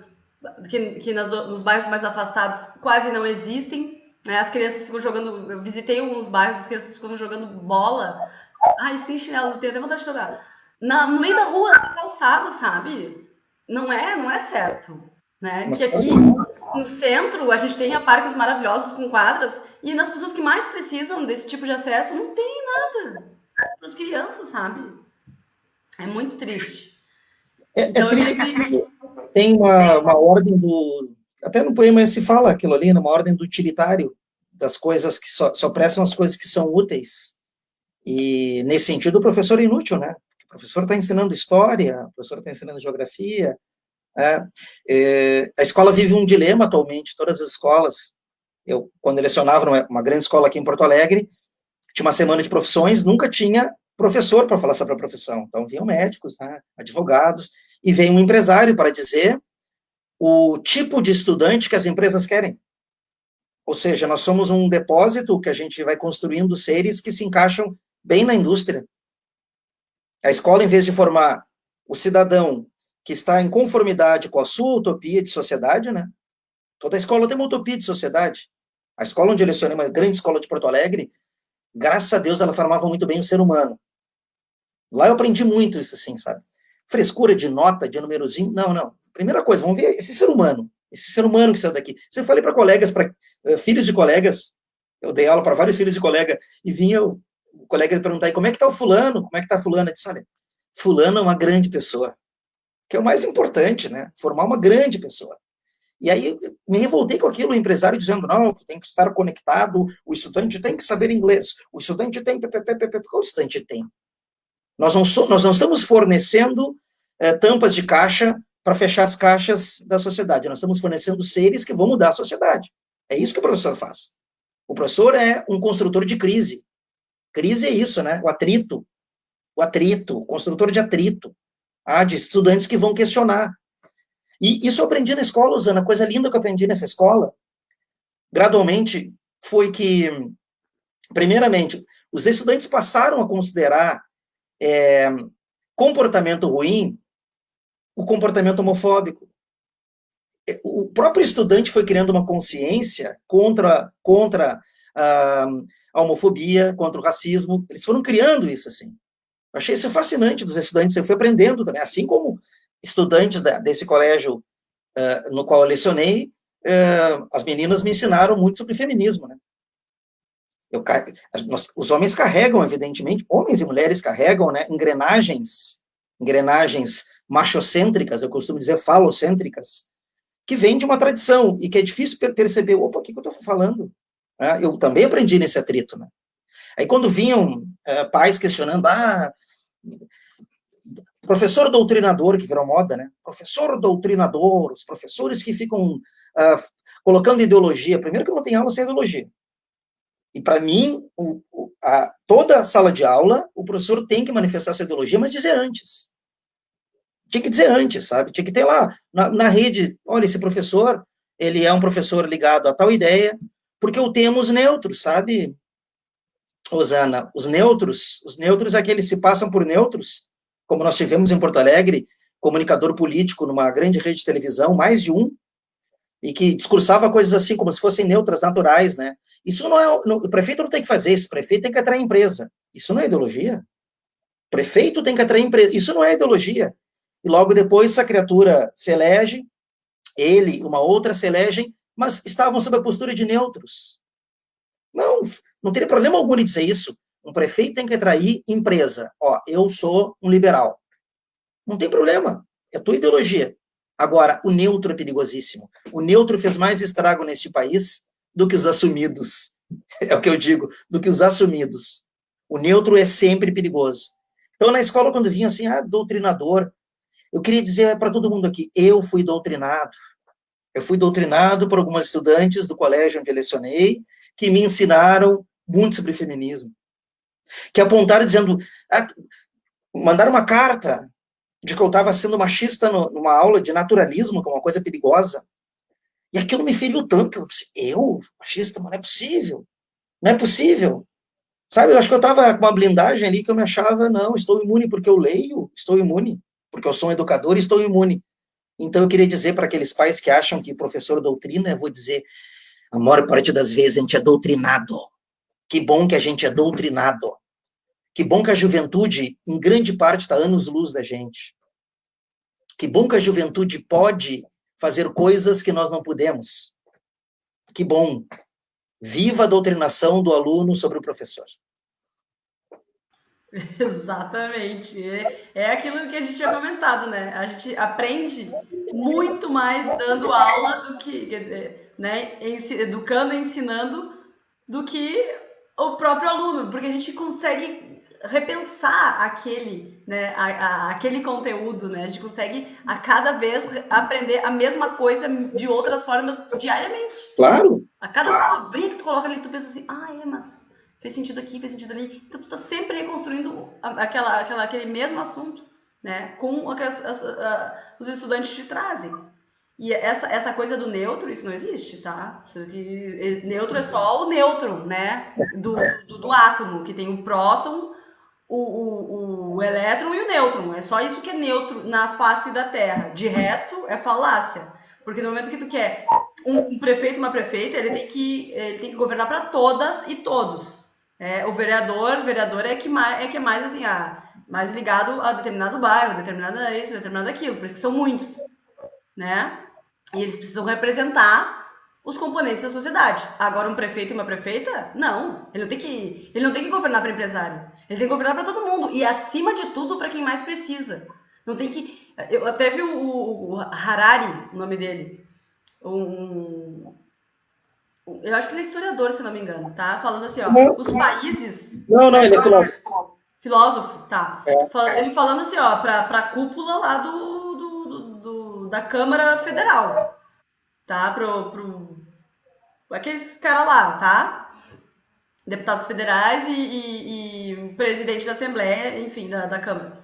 que nos bairros mais afastados quase não existem, né? As crianças ficam jogando. Eu visitei uns bairros, as crianças ficam jogando bola. Ai, sem chinelo, tenho até vontade de chorar. No meio da rua, na calçada, sabe? Não é certo, né? Mas, Que aqui no centro a gente tenha parques maravilhosos com quadras e nas pessoas que mais precisam desse tipo de acesso não tem nada para as crianças, sabe? É muito triste. é Então eu triste sempre. porque tem uma ordem do... Até no poema se fala aquilo ali, numa ordem do utilitário, das coisas que só prestam as coisas que são úteis. E, nesse sentido, o professor é inútil, né? O professor está ensinando história, o professor está ensinando geografia. A escola vive um dilema atualmente, todas as escolas. Eu, quando lecionava numa grande escola aqui em Porto Alegre, tinha uma semana de profissões, nunca tinha professor para falar sobre a profissão. Então, vinham médicos, né, advogados, e veio um empresário para dizer o tipo de estudante que as empresas querem. Ou seja, nós somos um depósito que a gente vai construindo seres que se encaixam bem na indústria. A escola, em vez de formar o cidadão que está em conformidade com a sua utopia de sociedade, né? Toda escola tem uma utopia de sociedade. A escola onde eu lecionei, uma grande escola de Porto Alegre, graças a Deus ela formava muito bem o ser humano. Lá eu aprendi muito isso, assim, sabe? Frescura de nota, de númerozinho, não. Primeira coisa, vamos ver esse ser humano que saiu daqui. Se eu falei para colegas, para filhos de colegas, eu dei aula para vários filhos de colega, e vinha o colega perguntar, como é que está o fulano? Como é que está a fulana? Eu disse, olha, fulano é uma grande pessoa, que é o mais importante, né? Formar uma grande pessoa. E aí me revoltei com aquilo, o empresário dizendo, não, tem que estar conectado, o estudante tem que saber inglês, o estudante tem... Qual estudante tem? Nós não estamos fornecendo tampas de caixa para fechar as caixas da sociedade, nós estamos fornecendo seres que vão mudar a sociedade. É isso que o professor faz. O professor é um construtor de crise. Crise é isso, né? O atrito, o construtor de atrito, de estudantes que vão questionar. E isso eu aprendi na escola, Usana, a coisa linda que eu aprendi nessa escola, gradualmente, foi que, primeiramente, os estudantes passaram a considerar comportamento ruim o comportamento homofóbico. O próprio estudante foi criando uma consciência contra a homofobia, contra o racismo. Eles foram criando isso, assim. Eu achei isso fascinante dos estudantes. Eu fui aprendendo também, assim como estudantes desse colégio no qual eu lecionei, as meninas me ensinaram muito sobre feminismo, né? Os homens carregam, evidentemente, homens e mulheres carregam, né, engrenagens machocêntricas, eu costumo dizer falocêntricas, que vêm de uma tradição e que é difícil perceber, opa, o que eu estou falando? Eu também aprendi nesse atrito, né? Aí quando vinham pais questionando, professor doutrinador, que virou moda, né? Professor doutrinador, os professores que ficam colocando ideologia. Primeiro que eu não tenho aula sem ideologia. E para mim, toda sala de aula, o professor tem que manifestar essa ideologia, mas dizer antes. Tinha que dizer antes, sabe? Tinha que ter lá na rede, olha, esse professor, ele é um professor ligado a tal ideia, porque o temos neutros, sabe, Osana? Os neutros aqueles que se passam por neutros, como nós tivemos em Porto Alegre, comunicador político numa grande rede de televisão, mais de um, e que discursava coisas assim, como se fossem neutras, naturais, né? Isso não é... o prefeito não tem que fazer isso, o prefeito tem que atrair empresa. Isso não é ideologia. O prefeito tem que atrair empresa. Isso não é ideologia. E logo depois essa criatura se elege, ele, uma outra se elegem, mas estavam sob a postura de neutros. Não teria problema algum em dizer isso. Um prefeito tem que atrair empresa. Ó, eu sou um liberal. Não tem problema, é tua ideologia. Agora, o neutro é perigosíssimo. O neutro fez mais estrago neste país do que os assumidos. É o que eu digo, do que os assumidos. O neutro é sempre perigoso. Então, na escola, quando vinha assim, doutrinador, eu queria dizer para todo mundo aqui, eu fui doutrinado. Eu fui doutrinado por algumas estudantes do colégio onde eu lecionei, que me ensinaram muito sobre feminismo. Que apontaram dizendo, mandaram uma carta de que eu estava sendo machista numa aula de naturalismo, que é uma coisa perigosa. E aquilo me feriu tanto. Eu disse, machista, mas não é possível. Não é possível. Sabe, eu acho que eu estava com uma blindagem ali que eu me achava, não, estou imune porque eu leio, estou imune, porque eu sou um educador e estou imune. Então eu queria dizer para aqueles pais que acham que professor doutrina, eu vou dizer, a maior parte das vezes a gente é doutrinado. Que bom que a gente é doutrinado. Que bom que a juventude, em grande parte, está anos-luz da gente. Que bom que a juventude pode fazer coisas que nós não podemos. Que bom. Viva a doutrinação do aluno sobre o professor. Exatamente. É aquilo que a gente tinha comentado, né? A gente aprende muito mais dando aula do que, quer dizer, né? Educando e ensinando do que o próprio aluno, porque a gente consegue repensar aquele, né, aquele conteúdo, né? A gente consegue a cada vez aprender a mesma coisa de outras formas diariamente. Claro. A cada palavrinha que tu coloca ali, tu pensa assim, mas fez sentido aqui, fez sentido ali. Então tu tá sempre reconstruindo aquele mesmo assunto, né? Com o que os estudantes te trazem. E essa coisa do neutro, isso não existe, tá? Neutro é só o nêutron, né? Do átomo, que tem o próton, o elétron e o nêutron. É só isso que é neutro na face da Terra. De resto, é falácia. Porque no momento que tu quer um prefeito, uma prefeita, ele tem que governar para todas e todos. O vereador é que é mais assim, mais ligado a determinado bairro, determinado isso, determinado aquilo. Por isso que são muitos, né? E eles precisam representar os componentes da sociedade. Agora, um prefeito e uma prefeita, não. Ele não tem que governar para empresário. Ele tem que governar para todo mundo. E, acima de tudo, para quem mais precisa. Não tem que... Eu até vi o Harari, o nome dele. Eu acho que ele é historiador, se não me engano, tá? Falando assim, ó, os países... Não, ele é filósofo. Filósofo, tá. Ele falando assim, ó, pra cúpula lá da Câmara Federal, tá? Aqueles caras lá, tá? Deputados federais e presidente da Assembleia, enfim, da Câmara.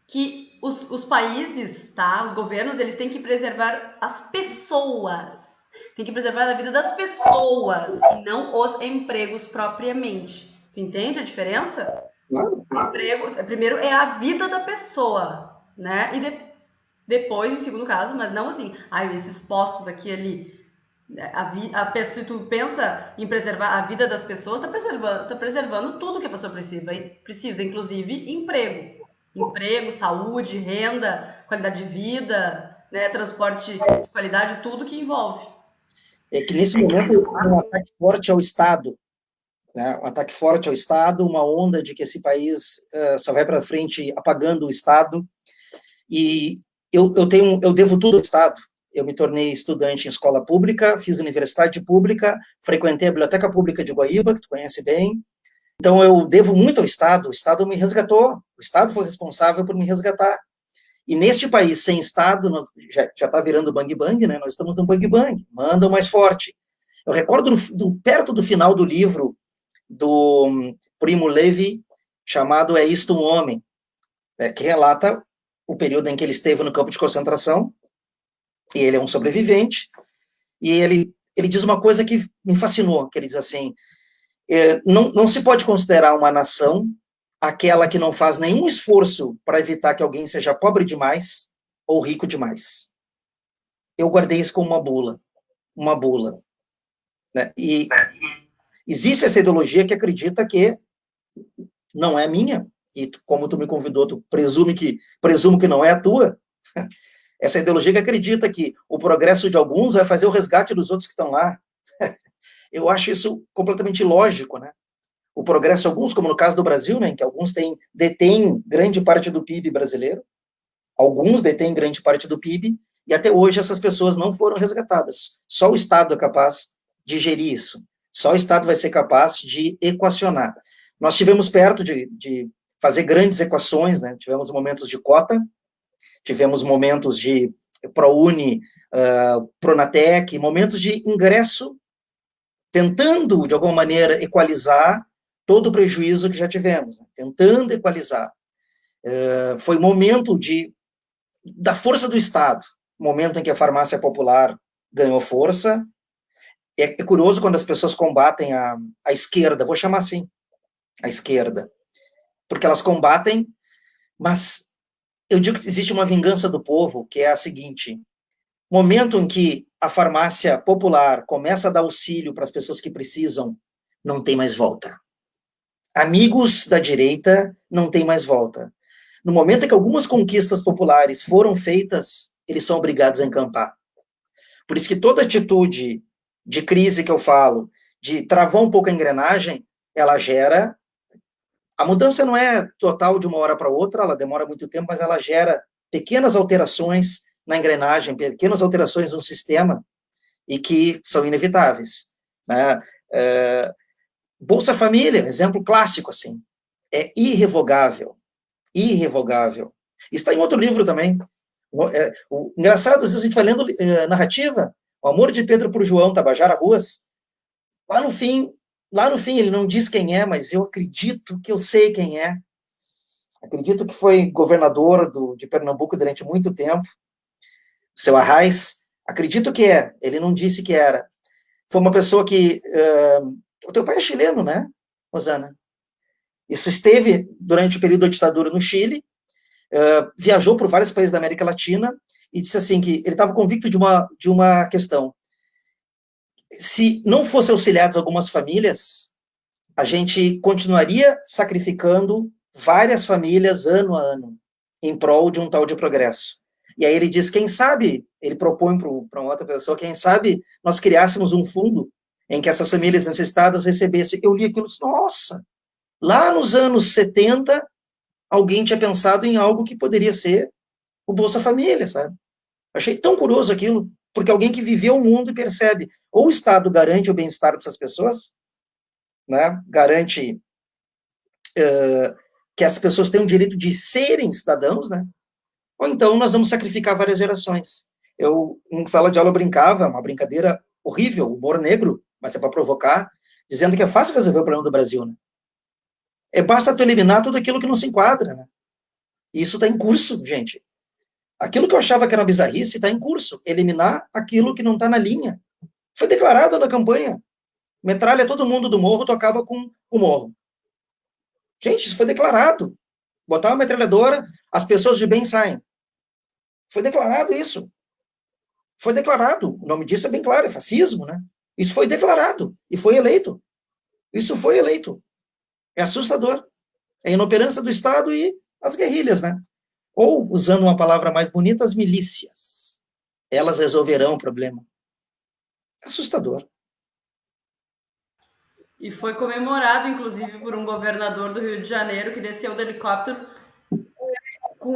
Que os países, tá? Os governos, eles têm que preservar as pessoas. Tem que preservar a vida das pessoas e não os empregos propriamente. Tu entende a diferença? Claro. O emprego, primeiro, é a vida da pessoa, né? E depois, em segundo caso, mas não assim, esses postos aqui ali. A pessoa, se tu pensa em preservar a vida das pessoas, tá preservando tudo que a pessoa precisa, inclusive emprego. Emprego, saúde, renda, qualidade de vida, né, transporte de qualidade, tudo que envolve. É que nesse momento há um ataque forte ao Estado, né? Um ataque forte ao Estado, uma onda de que esse país só vai para frente apagando o Estado. E eu devo tudo ao Estado. Eu me tornei estudante em escola pública, fiz universidade pública, frequentei a Biblioteca Pública de Guaíba, que tu conhece bem. Então, eu devo muito ao Estado. O Estado me resgatou. O Estado foi responsável por me resgatar. E neste país sem Estado, já está virando bang-bang, né? Nós estamos no bang-bang. Mandam mais forte. Eu recordo perto do final do livro do Primo Levi, chamado É Isto um Homem, que relata o período em que ele esteve no campo de concentração, e ele é um sobrevivente, e ele diz uma coisa que me fascinou, que ele diz assim, não se pode considerar uma nação aquela que não faz nenhum esforço para evitar que alguém seja pobre demais ou rico demais. Eu guardei isso como uma bula. Né? E existe essa ideologia que acredita que não é minha, e como tu me convidou, tu presumo que não é a tua. Essa ideologia que acredita que o progresso de alguns vai fazer o resgate dos outros que estão lá. Eu acho isso completamente ilógico, né? o progresso, alguns, como no caso do Brasil, né, em que alguns detêm grande parte do PIB brasileiro, alguns detêm grande parte do PIB, e até hoje essas pessoas não foram resgatadas. Só o Estado é capaz de gerir isso. Só o Estado vai ser capaz de equacionar. Nós estivemos perto de fazer grandes equações, né? Tivemos momentos de cota, tivemos momentos de ProUni, Pronatec, momentos de ingresso, tentando, de alguma maneira, equalizar todo o prejuízo que já tivemos, né? Tentando equalizar. Foi momento da força do Estado, momento em que a farmácia popular ganhou força. É curioso quando as pessoas combatem a esquerda, vou chamar assim, a esquerda, porque elas combatem, mas eu digo que existe uma vingança do povo, que é a seguinte: momento em que a farmácia popular começa a dar auxílio para as pessoas que precisam, não tem mais volta. Amigos da direita, não tem mais volta. No momento em que algumas conquistas populares foram feitas, eles são obrigados a encampar. Por isso que toda atitude de crise que eu falo, de travar um pouco a engrenagem, ela gera... A mudança não é total de uma hora para outra, ela demora muito tempo, mas ela gera pequenas alterações na engrenagem, pequenas alterações no sistema, e que são inevitáveis, né? Bolsa Família, exemplo clássico, assim, é irrevogável, irrevogável. Está em outro livro também. Engraçado, às vezes a gente vai lendo narrativa, O Amor de Pedro por João, Tabajara Ruas, lá no fim ele não diz quem é, mas eu acredito que eu sei quem é. Acredito que foi governador de Pernambuco durante muito tempo, seu Arraes. Acredito que é, ele não disse que era. Foi uma pessoa que... o teu pai é chileno, né, Rosana? Isso esteve durante o período da ditadura no Chile, viajou por vários países da América Latina e disse assim que ele estava convicto de uma questão. Se não fossem auxiliadas algumas famílias, a gente continuaria sacrificando várias famílias ano a ano em prol de um tal de progresso. E aí ele diz, quem sabe, ele propõe para uma outra pessoa, quem sabe nós criássemos um fundo em que essas famílias necessitadas recebessem. Eu li aquilo, nossa, lá nos anos 70, alguém tinha pensado em algo que poderia ser o Bolsa Família, sabe? Achei tão curioso aquilo, porque alguém que viveu o mundo e percebe, ou o Estado garante o bem-estar dessas pessoas, né? Garante que essas pessoas têm o direito de serem cidadãos, né? Ou então nós vamos sacrificar várias gerações. Eu, em sala de aula, brincava, uma brincadeira horrível, humor negro, mas é para provocar, dizendo que é fácil resolver o problema do Brasil, né? Basta tu eliminar tudo aquilo que não se enquadra, né? E isso está em curso, gente. Aquilo que eu achava que era bizarrice está em curso. Eliminar aquilo que não está na linha. Foi declarado na campanha. Metralha todo mundo do morro, tocava com o morro. Gente, isso foi declarado. Botar uma metralhadora, as pessoas de bem saem. Foi declarado isso. Foi declarado. O nome disso é bem claro, é fascismo, né? Isso foi declarado e foi eleito. Isso foi eleito. É assustador. É a inoperância do Estado e as guerrilhas, né? Ou, usando uma palavra mais bonita, as milícias. Elas resolverão o problema. É assustador. E foi comemorado, inclusive, por um governador do Rio de Janeiro que desceu do helicóptero com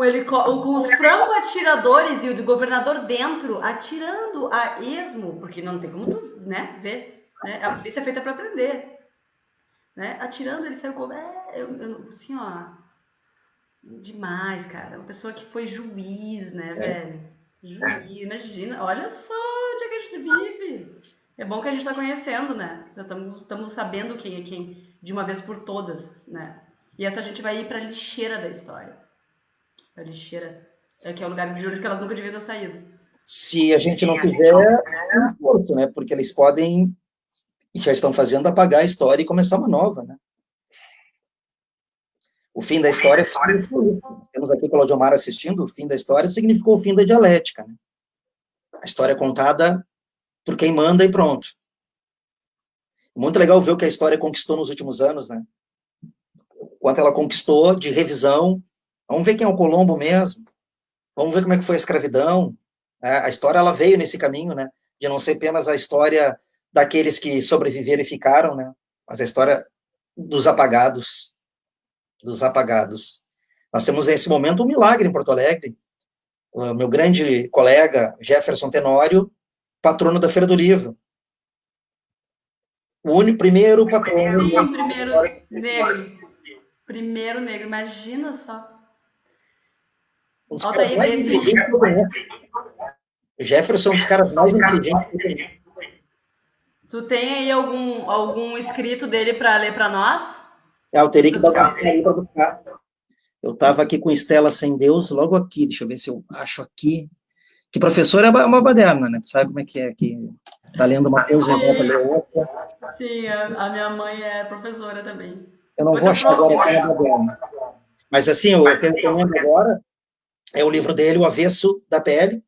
os franco-atiradores e o governador dentro, atirando a esmo, porque não tem como tu, né, ver. Né? A polícia é feita para prender. Né? Atirando, ele saiu com... assim, ó... Demais, cara. Uma pessoa que foi juiz, né, velho? Juiz, imagina. Olha só onde é que a gente vive. É bom que a gente tá conhecendo, né? Estamos sabendo quem é quem de uma vez por todas, né? E essa gente vai ir pra lixeira da história. A lixeira, que é o lugar de onde elas nunca deviam ter saído. Se a gente não fizer um esforço, né? Porque eles podem, e já estão fazendo, apagar a história e começar uma nova, né? O fim da história, temos aqui o Claudio Mar assistindo, o fim da história significou o fim da dialética, né? A história é contada por quem manda e pronto. Muito legal ver o que a história conquistou nos últimos anos, né? Quanto ela conquistou de revisão. Vamos ver quem é o Colombo mesmo. Vamos ver como é que foi a escravidão. A história, ela veio nesse caminho, né? De não ser apenas a história daqueles que sobreviveram e ficaram, né? Mas a história dos apagados, dos apagados. Nós temos nesse momento um milagre em Porto Alegre. O meu grande colega Jefferson Tenório, patrono da Feira do Livro. O único primeiro patrono. Sim, primeiro negro. Primeiro negro, imagina só. Altair, esse... Jefferson é um dos caras mais inteligentes que eu conheço. Tu tem aí algum escrito dele para ler para nós? Eu teria que dar para buscar. Eu estava aqui com Estela Sem Deus, logo aqui, deixa eu ver se eu acho aqui. Que professor é uma baderna, né? Tu sabe como é que tá lendo uma coisa e volta a ler outra. Sim, a minha mãe é professora também. Eu não vou achar agora aqui na baderna. Mas assim, o que eu recomendo agora é o livro dele, O Avesso da Pele.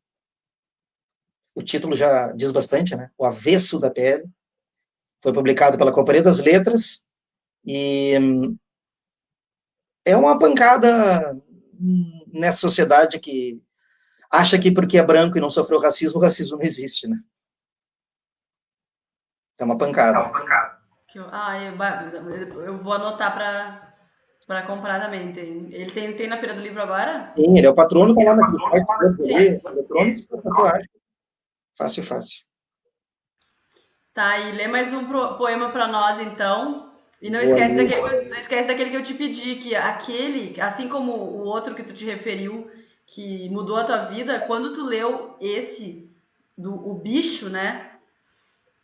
O título já diz bastante, né? O Avesso da Pele. Foi publicado pela Companhia das Letras e é uma pancada nessa sociedade que acha que porque é branco e não sofreu racismo, o racismo não existe, né? É uma pancada. Eu vou anotar para comprar também. Ele tem na Feira do Livro agora? Sim, ele é o patrono, tá lá naquele site eletrônico, eu acho. Fácil, fácil. Tá, e lê mais um poema para nós, então. E não esquece daquele que eu te pedi, que aquele, assim como o outro que tu te referiu, que mudou a tua vida, quando tu leu esse, o bicho, né?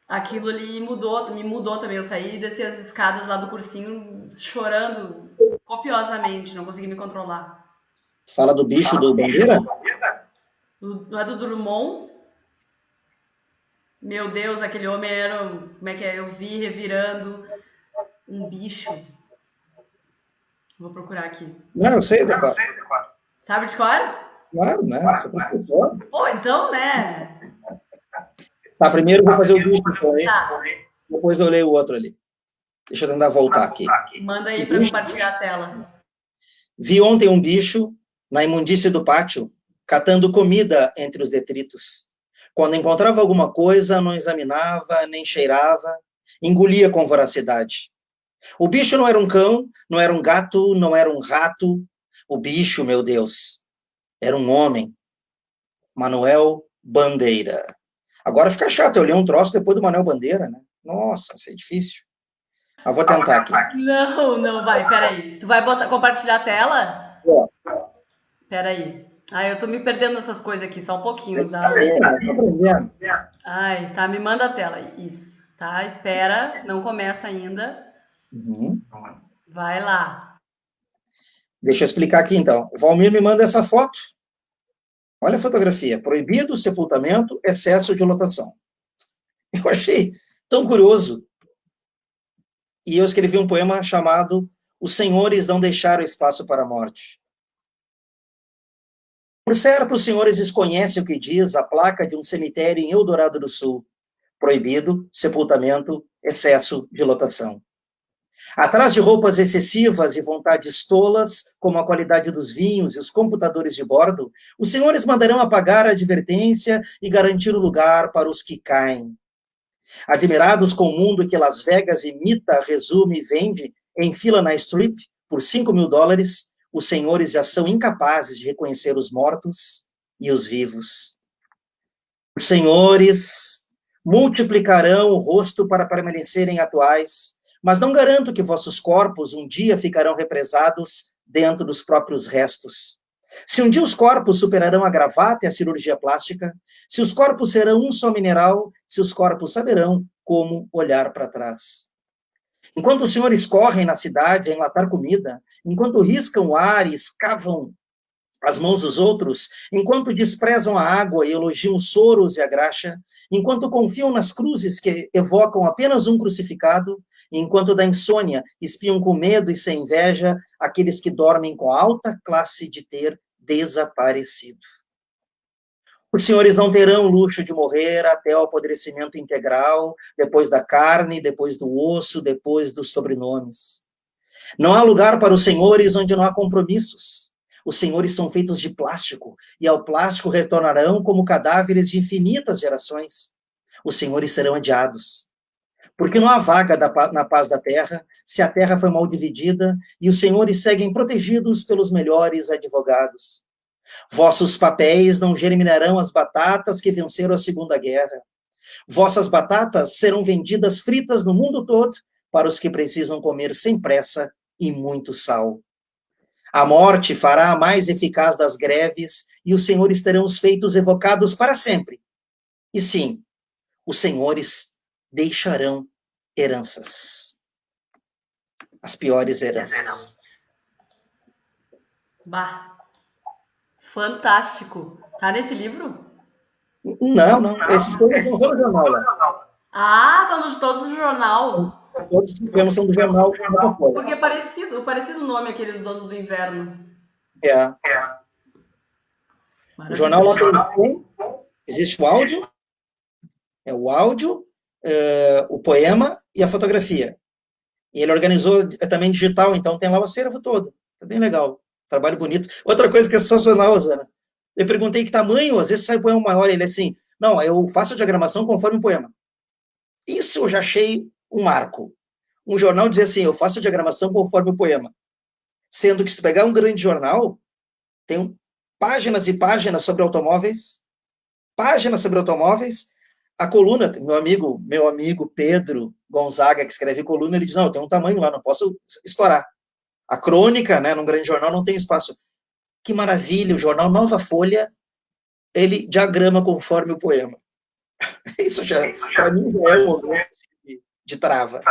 Aquilo ali me mudou também. Eu saí e desci as escadas lá do cursinho chorando copiosamente, não consegui me controlar. Fala do bicho do Bandeira? Não é do Drummond? Meu Deus, aquele homem era... Como é que é? Eu vi revirando um bicho. Vou procurar aqui. Não, eu sei, Decor. Sabe de cor? Claro, né? Pô, então, né? Tá, primeiro eu vou fazer o bicho, tá. Depois eu leio o outro ali. Deixa eu tentar voltar aqui. Manda aí para compartilhar a tela. Vi ontem um bicho na imundície do pátio, catando comida entre os detritos. Quando encontrava alguma coisa, não examinava, nem cheirava, engolia com voracidade. O bicho não era um cão, não era um gato, não era um rato. O bicho, meu Deus, era um homem. Manuel Bandeira. Agora fica chato, eu li um troço depois do Manuel Bandeira, né? Nossa, isso é difícil. Mas vou tentar aqui. Não, vai, peraí. Tu vai compartilhar a tela? Peraí. Eu tô me perdendo nessas coisas aqui, só um pouquinho. Tá aprendendo. Ai, tá, me manda a tela. Isso, tá? Espera, não começa ainda. Uhum. Vai lá. Deixa eu explicar aqui, então. O Valmir me manda essa foto. Olha a fotografia. Proibido sepultamento, excesso de lotação. Eu achei tão curioso. E eu escrevi um poema chamado Os Senhores Não Deixaram Espaço para a Morte. Por certo, os senhores desconhecem o que diz a placa de um cemitério em Eldorado do Sul. Proibido sepultamento, excesso de lotação. Atrás de roupas excessivas e vontades tolas, como a qualidade dos vinhos e os computadores de bordo, os senhores mandarão apagar a advertência e garantir o lugar para os que caem. Admirados com o mundo que Las Vegas imita, resume e vende em fila na Strip por $5.000, os senhores já são incapazes de reconhecer os mortos e os vivos. Os senhores multiplicarão o rosto para permanecerem atuais, mas não garanto que vossos corpos um dia ficarão represados dentro dos próprios restos. Se um dia os corpos superarão a gravata e a cirurgia plástica, se os corpos serão um só mineral, se os corpos saberão como olhar para trás. Enquanto os senhores correm na cidade a enlatar comida, enquanto riscam o ar e escavam as mãos dos outros, enquanto desprezam a água e elogiam os soros e a graxa, enquanto confiam nas cruzes que evocam apenas um crucificado, enquanto da insônia espiam com medo e sem inveja aqueles que dormem com a alta classe de ter desaparecido. Os senhores não terão o luxo de morrer até o apodrecimento integral, depois da carne, depois do osso, depois dos sobrenomes. Não há lugar para os senhores onde não há compromissos. Os senhores são feitos de plástico, e ao plástico retornarão como cadáveres de infinitas gerações. Os senhores serão adiados. Porque não há vaga na paz da terra se a terra foi mal dividida, e os senhores seguem protegidos pelos melhores advogados. Vossos papéis não germinarão as batatas que venceram a Segunda Guerra. Vossas batatas serão vendidas fritas no mundo todo para os que precisam comer sem pressa e muito sal. A morte fará a mais eficaz das greves e os senhores terão os feitos evocados para sempre. E sim, os senhores deixarão heranças. As piores heranças. Bah, fantástico. Tá nesse livro? Não. Esses todos não são do jornal lá. Ah, estão todos no jornal. Todos os são do jornal. Porque é parecido o nome aqueles Donos do Inverno. É. O jornal lá tem existe o áudio, o poema e a fotografia. E ele organizou também digital, então tem lá o acervo todo. Tá bem legal. Trabalho bonito. Outra coisa que é sensacional, Zana. Eu perguntei que tamanho, às vezes sai poema maior, ele é assim, não, eu faço a diagramação conforme o poema. Isso eu já achei um marco. Um jornal dizer assim, eu faço a diagramação conforme o poema. Sendo que se tu pegar um grande jornal, tem páginas e páginas sobre automóveis, a coluna, meu amigo Pedro Gonzaga, que escreve coluna, ele diz, não, tem um tamanho lá, não posso estourar. A crônica, né, num grande jornal não tem espaço. Que maravilha, o jornal Nova Folha, ele diagrama conforme o poema. Isso já para mim, já é um momento de trava.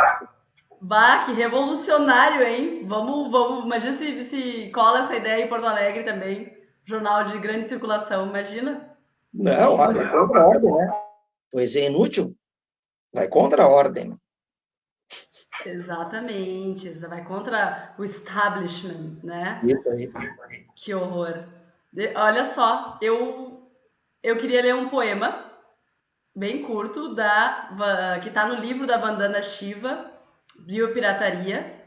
Bah, que revolucionário, hein? Vamos, imagina se cola essa ideia em Porto Alegre também. Jornal de grande circulação, imagina? Não, vai contra a ordem, né? Poesia inútil, vai contra a ordem. Exatamente, vai contra o establishment, né? Isso aí. Que horror. Olha só, eu queria ler um poema bem curto que está no livro da Vandana Shiva, Biopirataria,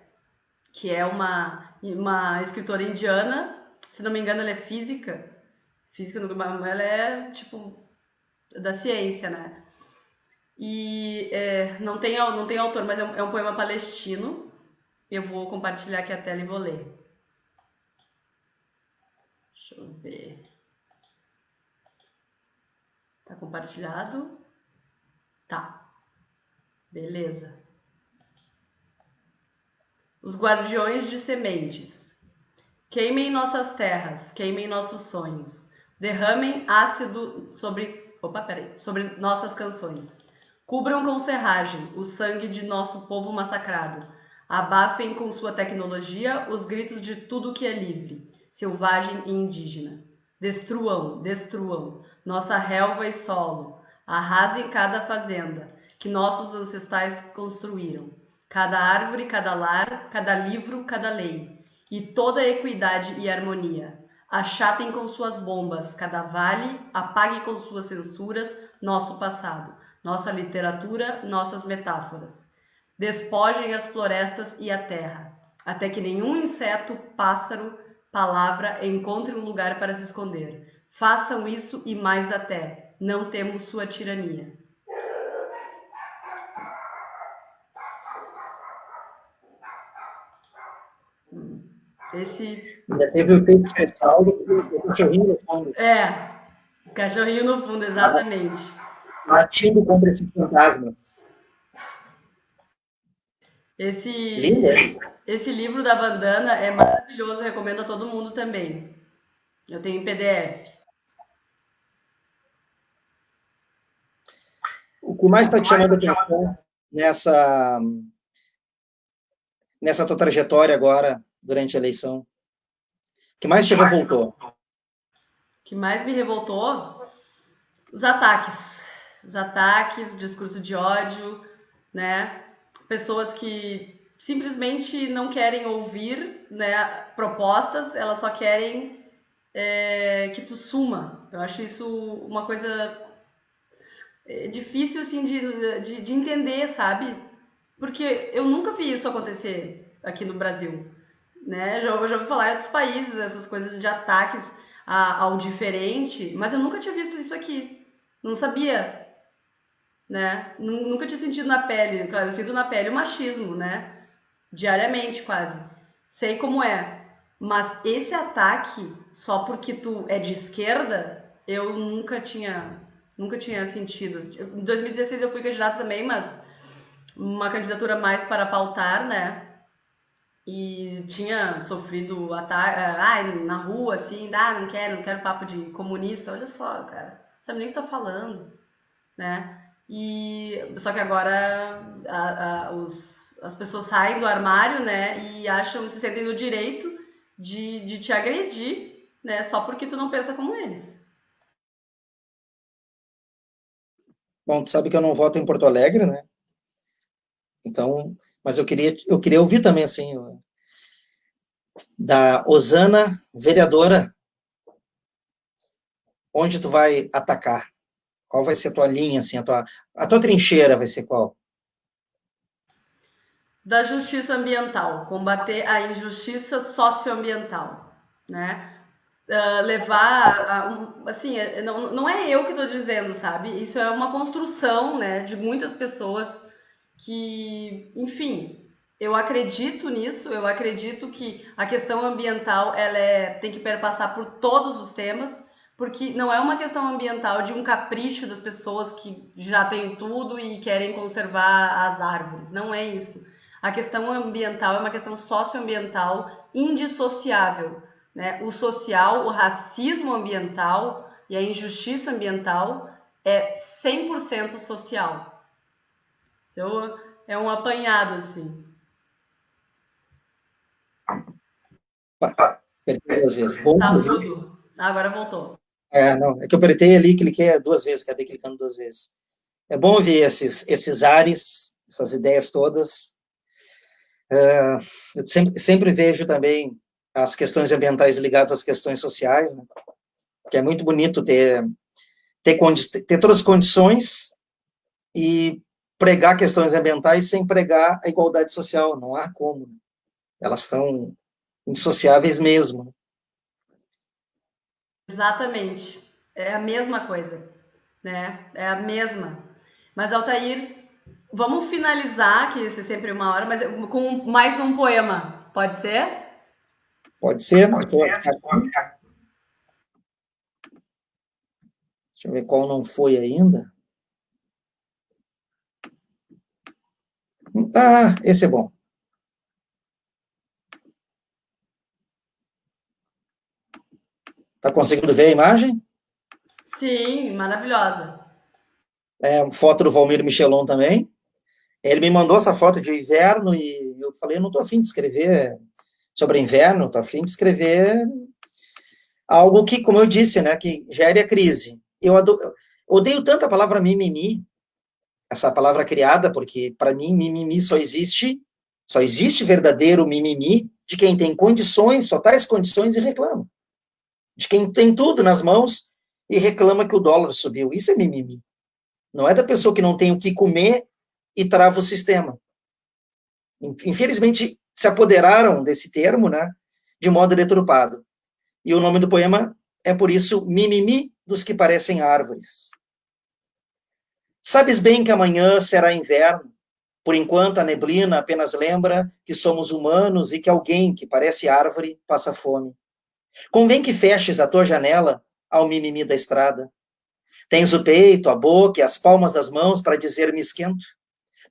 que é uma escritora indiana, se não me engano ela é física ela é tipo da ciência, né? E não tem autor, mas é um poema palestino. Eu vou compartilhar aqui a tela e vou ler. Deixa eu ver. Tá compartilhado? Tá. Beleza. Os guardiões de sementes. Queimem nossas terras, queimem nossos sonhos. Derramem ácido sobre nossas canções. Cubram com serragem o sangue de nosso povo massacrado. Abafem com sua tecnologia os gritos de tudo que é livre, selvagem e indígena. Destruam, destruam nossa relva e solo. Arrasem cada fazenda que nossos ancestrais construíram. Cada árvore, cada lar, cada livro, cada lei. E toda equidade e harmonia. Achatem com suas bombas cada vale, apague com suas censuras nosso passado, nossa literatura, nossas metáforas. Despojem as florestas e a terra, até que nenhum inseto, pássaro, palavra encontre um lugar para se esconder. Façam isso e mais até, não temos sua tirania. Ainda teve o efeito especial do cachorrinho no fundo. O cachorrinho no fundo, exatamente. Latindo contra esses fantasmas. Esse livro da Vandana é maravilhoso, recomendo a todo mundo também. Eu tenho em PDF. O que mais está te chamando a atenção nessa tua trajetória agora, durante a eleição? O que mais te revoltou? O que mais me revoltou? Os ataques. Os ataques, discurso de ódio, né? Pessoas que simplesmente não querem ouvir, né, propostas, elas só querem que tu suma. Eu acho isso uma coisa difícil assim de entender, sabe? Porque eu nunca vi isso acontecer aqui no Brasil, né? Eu já ouvi falar em outros países, essas coisas de ataques ao diferente, mas eu nunca tinha visto isso aqui. Não sabia, né? Nunca tinha sentido na pele. Claro, eu sinto na pele o machismo, né? diariamente quase. Sei como é. Mas esse ataque, só porque tu é de esquerda, eu nunca tinha sentido. Em 2016 eu fui candidata também, mas uma candidatura mais para pautar, né? E tinha sofrido ataque, na rua, assim, não quero papo de comunista. Olha só, cara, não sabe nem o que tá falando, né? E só que agora as pessoas saem do armário, né? E acham, se sentem no direito de te agredir, né? Só porque tu não pensa como eles. Bom, tu sabe que eu não voto em Porto Alegre, né? Então, mas eu queria ouvir também, assim, da Osana, vereadora, onde tu vai atacar? Qual vai ser a tua linha, assim, a tua trincheira vai ser qual? Da justiça ambiental, combater a injustiça socioambiental, né? Levar, assim, não é eu que estou dizendo, sabe? Isso é uma construção, né, de muitas pessoas que, enfim, eu acredito nisso, eu acredito que a questão ambiental tem que perpassar por todos os temas, porque não é uma questão ambiental de um capricho das pessoas que já têm tudo e querem conservar as árvores, não é isso. A questão ambiental é uma questão socioambiental indissociável, né? O social, o racismo ambiental e a injustiça ambiental é 100% social. Isso é um apanhado, assim. Apertei duas vezes. Bom Tá ouvir. mudo. Agora voltou. Não, é que eu apertei ali, cliquei duas vezes, acabei clicando duas vezes. É bom ouvir esses ares, essas ideias todas. Eu sempre vejo também as questões ambientais ligadas às questões sociais, né? Que é muito bonito ter todas as condições e pregar questões ambientais sem pregar a igualdade social. Não há como. Elas são indissociáveis mesmo. Exatamente. É a mesma coisa, né? É a mesma. Mas, Altair, vamos finalizar, que isso é sempre uma hora, mas com mais um poema. Pode ser? Pode ser? Pode ser. Deixa eu ver qual não foi ainda. Esse é bom. Tá conseguindo ver a imagem? Sim, maravilhosa. É uma foto do Valmir Michelon também. Ele me mandou essa foto de inverno e eu falei, eu não estou afim de escrever sobre inverno, estou afim de escrever algo que, como eu disse, né, que gere a crise. Eu odeio tanto a palavra mimimi, essa palavra criada, porque para mim mimimi só existe verdadeiro mimimi de quem tem condições, totais condições e reclama. De quem tem tudo nas mãos e reclama que o dólar subiu. Isso é mimimi. Não é da pessoa que não tem o que comer e trava o sistema. Infelizmente, se apoderaram desse termo, né, de modo deturpado. E o nome do poema é, por isso, Mimimi dos que parecem árvores. Sabes bem que amanhã será inverno, por enquanto a neblina apenas lembra que somos humanos e que alguém que parece árvore passa fome. Convém que feches a tua janela ao mimimi da estrada. Tens o peito, a boca e as palmas das mãos para dizer me esquento.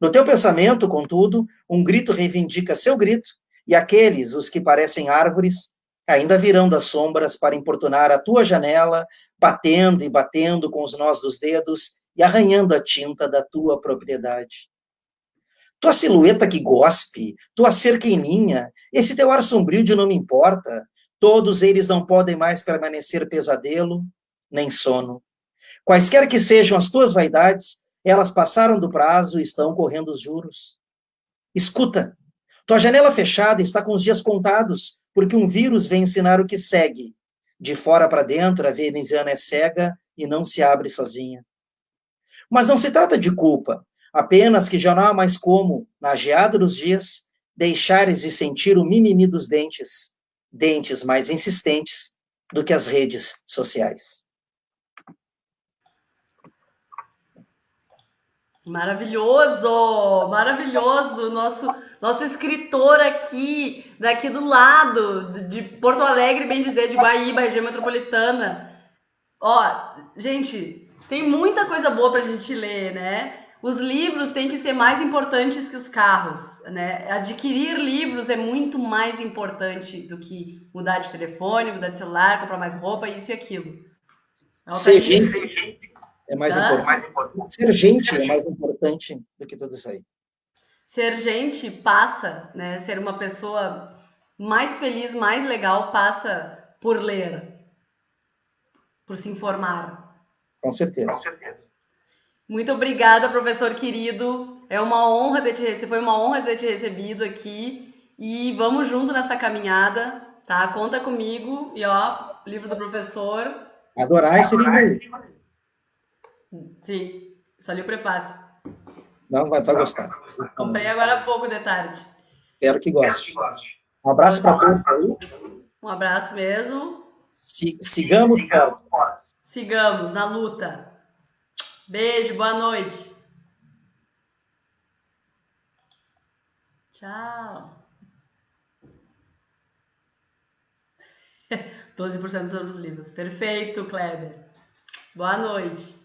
No teu pensamento, contudo, um grito reivindica seu grito, e aqueles, os que parecem árvores, ainda virão das sombras para importunar a tua janela, batendo e batendo com os nós dos dedos e arranhando a tinta da tua propriedade. Tua silhueta que gospe, tua cerca em linha, esse teu ar sombrio de não me importa, todos eles não podem mais permanecer pesadelo, nem sono. Quaisquer que sejam as tuas vaidades, elas passaram do prazo e estão correndo os juros. Escuta, tua janela fechada está com os dias contados, porque um vírus vem ensinar o que segue. De fora para dentro, a veneziana é cega e não se abre sozinha. Mas não se trata de culpa, apenas que já não há mais como, na geada dos dias, deixares de sentir o mimimi dos dentes, dentes mais insistentes do que as redes sociais. Maravilhoso! Maravilhoso! Nosso escritor aqui, daqui do lado, de Porto Alegre, bem dizer, de Guaíba, região metropolitana. Ó, gente, tem muita coisa boa pra gente ler, né? Os livros têm que ser mais importantes que os carros, né? Adquirir livros é muito mais importante do que mudar de telefone, mudar de celular, comprar mais roupa, isso e aquilo. Ser gente é mais importante. Ser gente é mais importante do que tudo isso aí. Ser gente passa, né? Ser uma pessoa mais feliz, mais legal, passa por ler, por se informar. Com certeza. Muito obrigada, professor querido. É uma honra ter te recebido, foi uma honra ter te recebido aqui. E vamos junto nessa caminhada, tá? Conta comigo. E ó, livro do professor. Adorar esse livro. Sim, só li o prefácio. Não, vai gostar. Comprei agora há pouco de tarde. Espero que goste. Um abraço para todos aí. Um abraço mesmo. Sigamos, cara. Sigamos na luta. Beijo, boa noite. Tchau. 12% sobre os livros. Perfeito, Kleber. Boa noite.